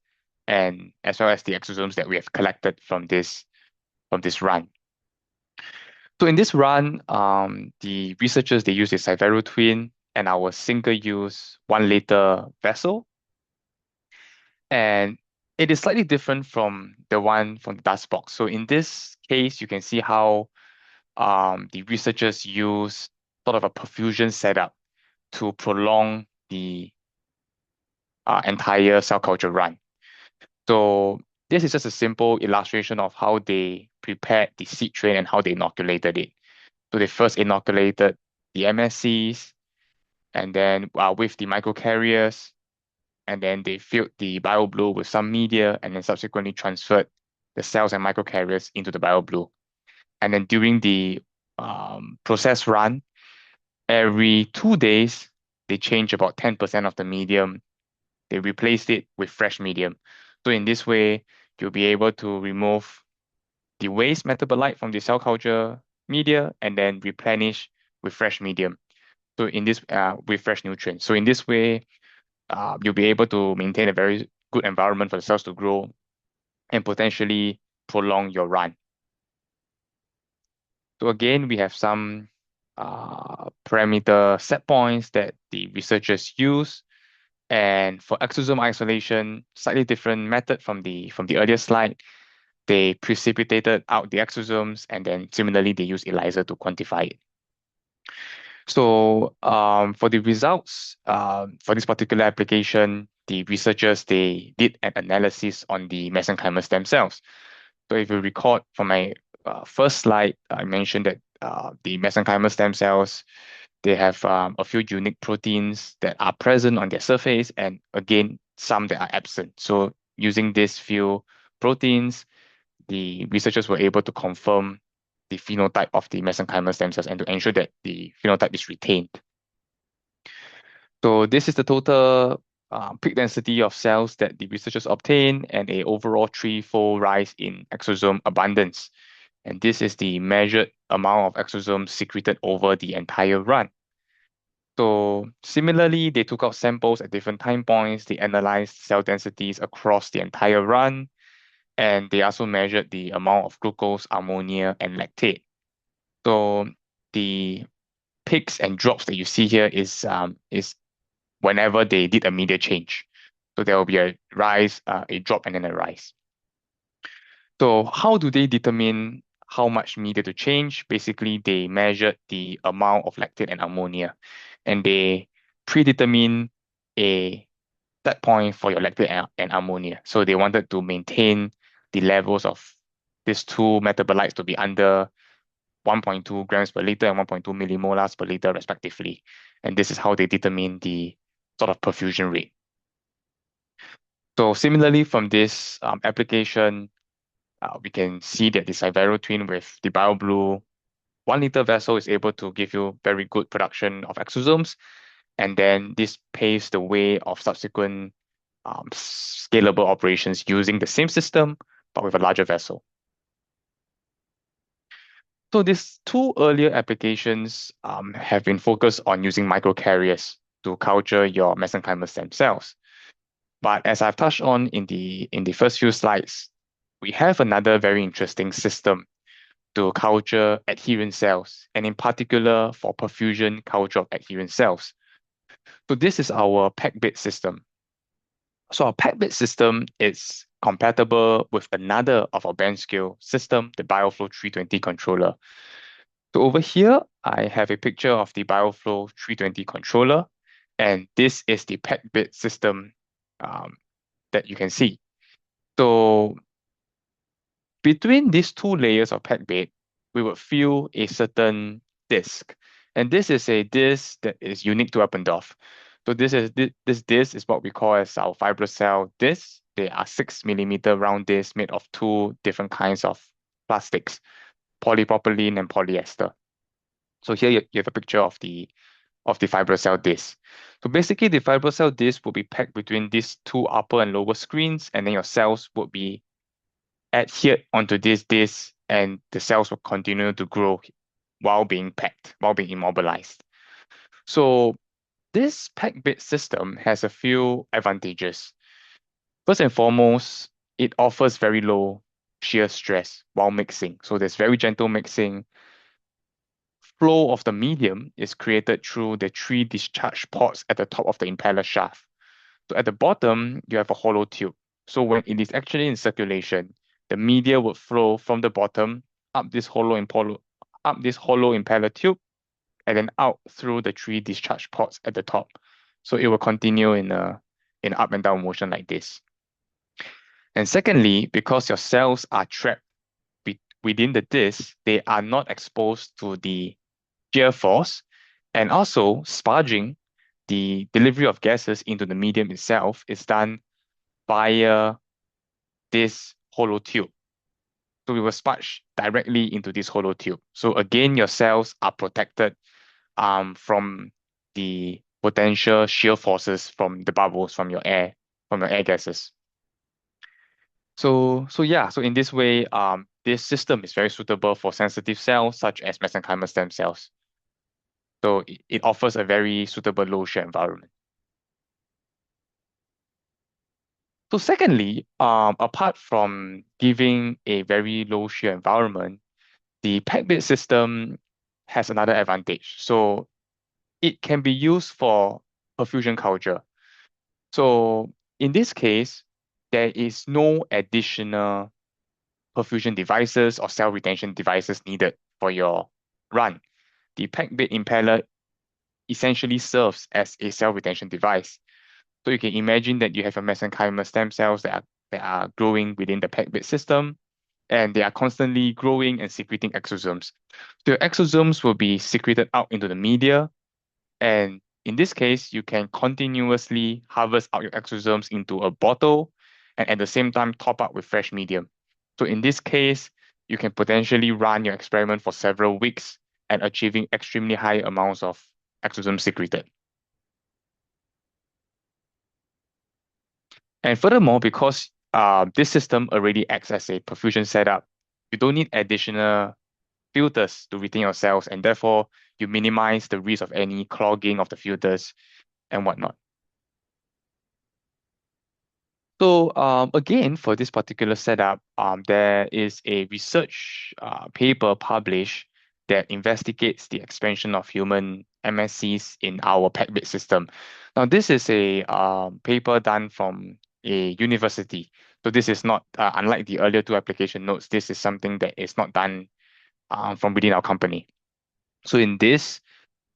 and as well as the exosomes that we have collected from this run. So in this run, the researchers, they use the Cyvero Twin and our single-use 1 liter vessel. And it is slightly different from the one from the dust box. So in this case, you can see how the researchers use sort of a perfusion setup to prolong the entire cell culture run. So this is just a simple illustration of how they prepared the seed train and how they inoculated it. So they first inoculated the MSCs, and then with the microcarriers, and then they filled the BioBlue with some media, and then subsequently transferred the cells and microcarriers into the BioBlue. And then during the process run, every 2 days, they change about 10% of the medium. They replaced it with fresh medium. So in this way, you'll be able to remove the waste metabolite from the cell culture media and then replenish with fresh medium. So in this, with fresh nutrients. So in this way, you'll be able to maintain a very good environment for the cells to grow and potentially prolong your run. So again, we have some parameter set points that the researchers use. And for exosome isolation, slightly different method from the earlier slide. They precipitated out the exosomes, and then similarly, they use ELISA to quantify it. So for the results, for this particular application, the researchers, they did an analysis on the mesenchymal stem cells. So if you recall from my first slide, I mentioned that the mesenchymal stem cells, they have a few unique proteins that are present on their surface, and again, some that are absent. So using these few proteins, the researchers were able to confirm the phenotype of the mesenchymal stem cells and to ensure that the phenotype is retained. So this is the total peak density of cells that the researchers obtained, and a overall 3-fold rise in exosome abundance. And this is the measured amount of exosomes secreted over the entire run. So similarly, they took out samples at different time points. They analyzed cell densities across the entire run, and they also measured the amount of glucose, ammonia, and lactate. So the peaks and drops that you see here is whenever they did a media change. So there will be a rise, a drop, and then a rise. So how do they determine how much media to change? Basically, they measured the amount of lactate and ammonia, and they predetermine a set point for your lactate and ammonia. So they wanted to maintain the levels of these two metabolites to be under 1.2 grams per liter and 1.2 millimolars per liter respectively. And this is how they determine the sort of perfusion rate. So similarly from this application, we can see that the Cyvero Twin with the BioBlue 1 liter vessel is able to give you very good production of exosomes. And then this paves the way of subsequent scalable operations using the same system, but with a larger vessel. So these two earlier applications have been focused on using microcarriers to culture your mesenchymal stem cells. But as I've touched on in the first few slides, we have another very interesting system to culture adherent cells, and in particular for perfusion culture of adherent cells. So this is our PEG-bit system. So our PEG-bit system is compatible with another of our bench scale system, the BioFlow 320 controller. So over here, I have a picture of the BioFlow 320 controller, and this is the PEG-bit system that you can see. So between these two layers of PEG-bit, we would feel a certain disk. And this is a disk that is unique to Eppendorf. So this disk is what we call as our FibroCell disk. They are 6 mm round discs made of two different kinds of plastics, polypropylene and polyester. So here you have a picture of the FibroCell disk. So basically the FibroCell disk will be packed between these two upper and lower screens, and then your cells would be adhered onto this disk, and the cells will continue to grow while being packed, while being immobilized. So this PEG-bit system has a few advantages. First and foremost, it offers very low shear stress while mixing. So there's very gentle mixing. Flow of the medium is created through the 3 discharge ports at the top of the impeller shaft. So at the bottom, you have a hollow tube. So when it is actually in circulation, the media would flow from the bottom up this hollow impeller tube, and then out through the 3 discharge ports at the top. So it will continue in up and down motion like this. And secondly, because your cells are trapped within the disc, they are not exposed to the shear force, and also spudging, the delivery of gases into the medium itself, is done via this hollow tube. So we will spudge directly into this hollow tube. So again, your cells are protected from the potential shear forces from the bubbles from your air gases. So in this way, this system is very suitable for sensitive cells such as mesenchymal stem cells. So it offers a very suitable low shear environment. So secondly, apart from giving a very low shear environment, the PEG-bit system has another advantage. So it can be used for perfusion culture. So in this case, there is no additional perfusion devices or cell retention devices needed for your run. The PEG-bit impeller essentially serves as a cell retention device. So you can imagine that you have a mesenchymal stem cells that are growing within the PEG-bit system, and they are constantly growing and secreting exosomes. So your exosomes will be secreted out into the media, and in this case, you can continuously harvest out your exosomes into a bottle and at the same time top up with fresh medium. So in this case, you can potentially run your experiment for several weeks and achieving extremely high amounts of exosomes secreted. And furthermore, because this system already acts as a perfusion setup, you don't need additional filters to retain your cells, and therefore you minimize the risk of any clogging of the filters and whatnot. So again, for this particular setup, there is a research paper published that investigates the expansion of human MSCs in our PEG-bit system. Now, this is a paper done from a university. So this is not, unlike the earlier two application notes, this is something that is not done from within our company. So in this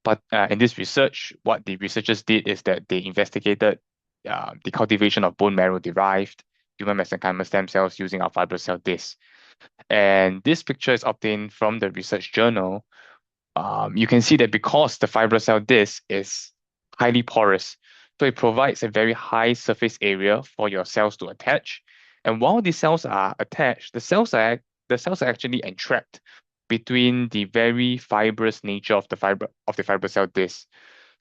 research, what the researchers did is that they investigated the cultivation of bone marrow derived human mesenchymal stem cells using our FibroCell disk. And this picture is obtained from the research journal. You can see that because the FibroCell disk is highly porous, so it provides a very high surface area for your cells to attach. And while these cells are attached, the cells are actually entrapped between the very fibrous nature of the FibroCell disk.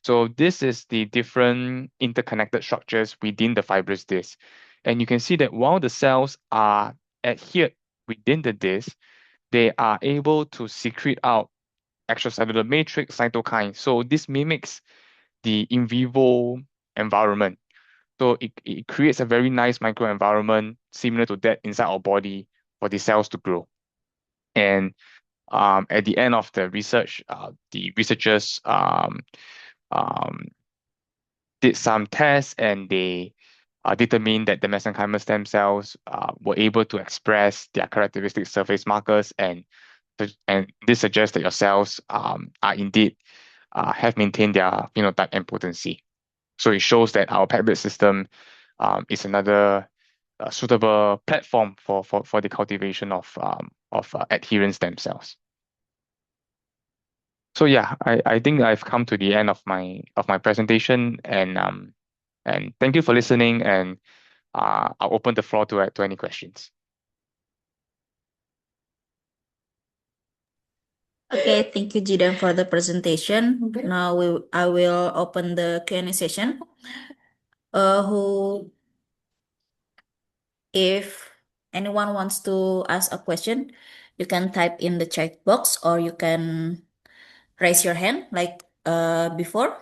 So this is the different interconnected structures within the fibrous disk. And you can see that while the cells are adhered within the disk, they are able to secrete out extracellular matrix cytokines. So this mimics the in vivo environment. So it creates a very nice microenvironment similar to that inside our body for the cells to grow. And at the end of the research, the researchers um, did some tests and they determined that the mesenchymal stem cells were able to express their characteristic surface markers, and this suggests that your cells are indeed have maintained their phenotype and potency. So it shows that our PEG-based system is another suitable platform for the cultivation of adherent stem cells. So yeah, I think I've come to the end of my presentation, and thank you for listening, and I'll open the floor to any questions. Okay, thank you, Jidan, for the presentation. Now I will open the Q&A session. Who, if anyone wants to ask a question, you can type in the chat box, or you can raise your hand like before,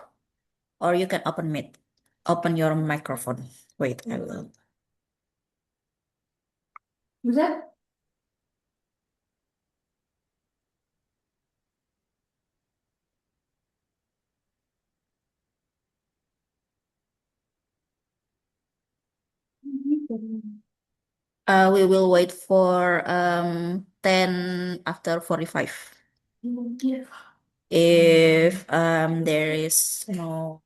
or you can open your microphone. Wait, I will. Bisa? We will wait for 10 after 45. If there is no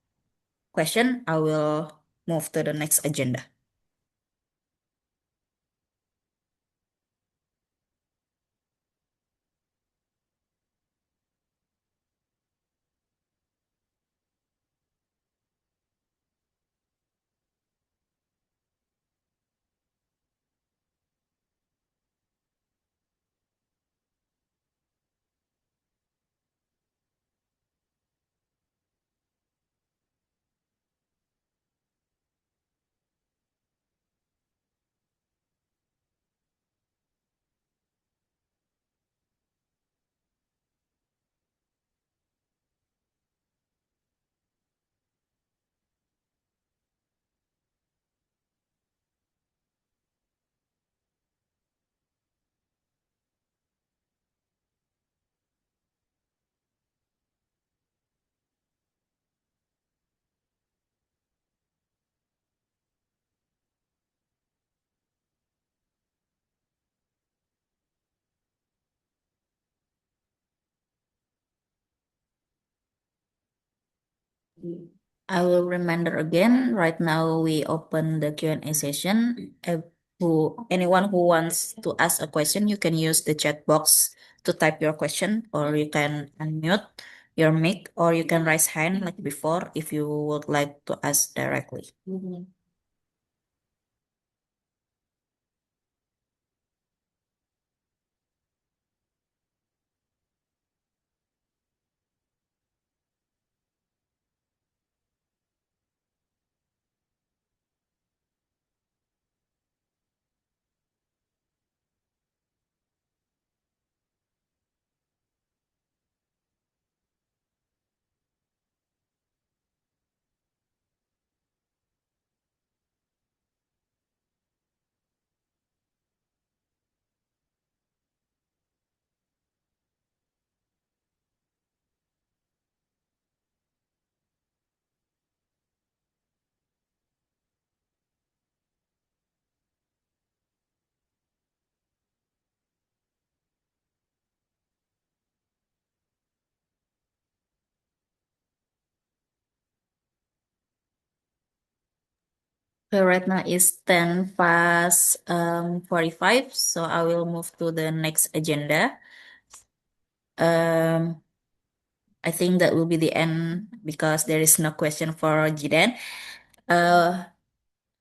question, I will move to the next agenda. I will reminder again. Right now, we open the Q&A session. Anyone who wants to ask a question, you can use the chat box to type your question, or you can unmute your mic, or you can raise hand like before if you would like to ask directly. Okay, right now is 10 past 45, so I will move to the next agenda. Um, I think that will be the end because there is no question for Jidan.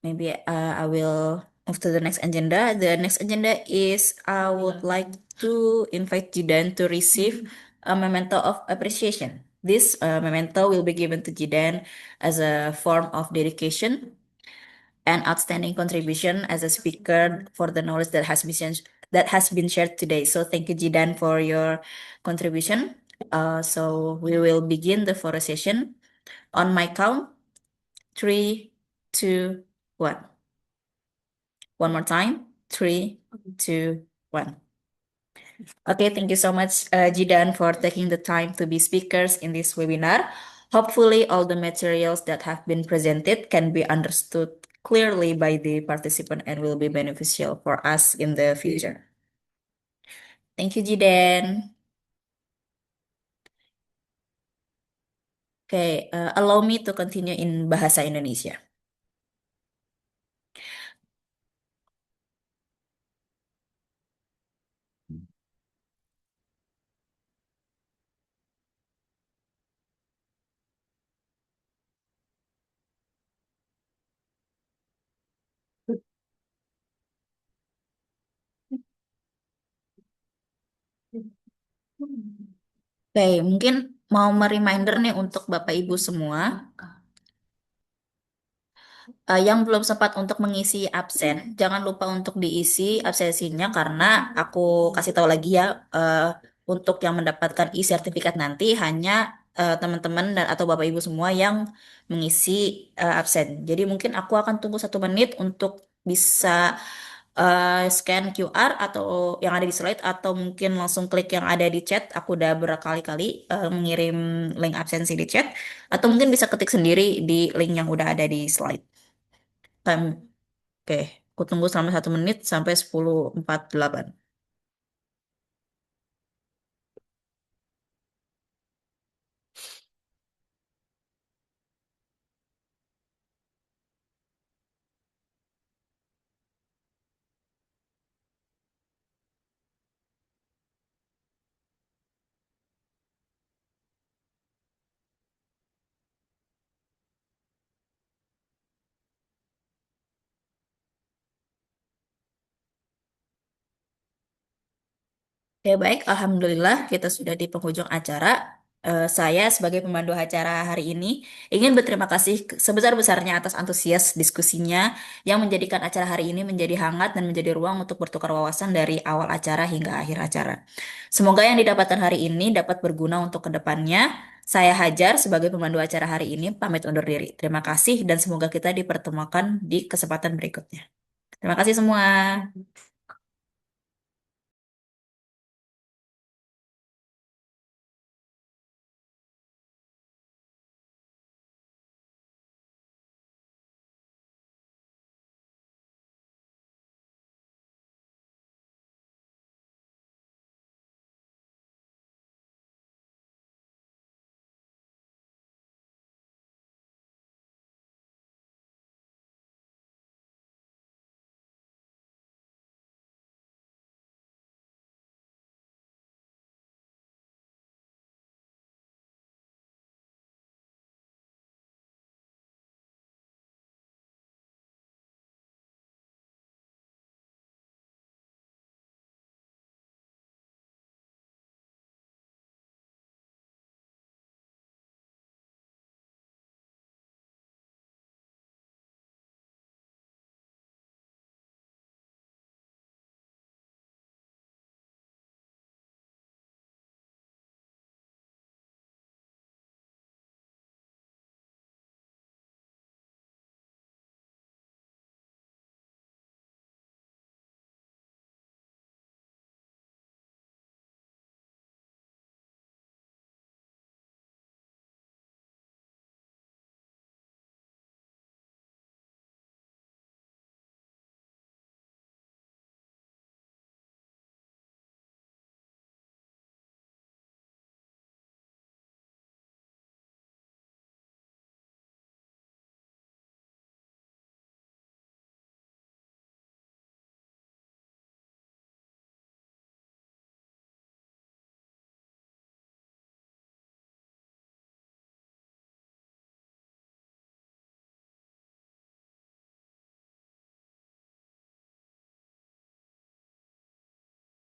Maybe I will move to the next agenda. The next agenda is I would like to invite Jidan to receive a memento of appreciation. This memento will be given to Jidan as a form of dedication and outstanding contribution as a speaker for the knowledge that has been shared today. So thank you, Jidan, for your contribution. So we will begin the photo session on my count. 3, 2, 1. One more time. 3, 2, 1. one. Okay, thank you so much, Jidan, for taking the time to be speakers in this webinar. Hopefully, all the materials that have been presented can be understood clearly by the participant and will be beneficial for us in the future. Thank you, Jidan. Okay, allow me to continue in Bahasa Indonesia. Oke, mungkin mau mereminder nih untuk Bapak Ibu semua. Yang belum sempat untuk mengisi absen, jangan lupa untuk diisi absensinya karena aku kasih tahu lagi ya, untuk yang mendapatkan e-sertifikat nanti hanya teman-teman dan atau Bapak Ibu semua yang mengisi absen. Jadi mungkin aku akan tunggu 1 menit untuk bisa scan QR atau yang ada di slide atau mungkin langsung klik yang ada di chat. Aku udah berkali-kali mengirim link absensi di chat atau mungkin bisa ketik sendiri di link yang udah ada di slide. Time. Oke, aku tunggu selama 1 menit sampai 10:48. Oke, baik. Alhamdulillah, kita sudah di penghujung acara. Saya sebagai pemandu acara hari ini ingin berterima kasih sebesar-besarnya atas antusias diskusinya yang menjadikan acara hari ini menjadi hangat dan menjadi ruang untuk bertukar wawasan dari awal acara hingga akhir acara. Semoga yang didapatkan hari ini dapat berguna untuk kedepannya. Saya Hajar sebagai pemandu acara hari ini pamit undur diri. Terima kasih dan semoga kita dipertemukan di kesempatan berikutnya. Terima kasih semua.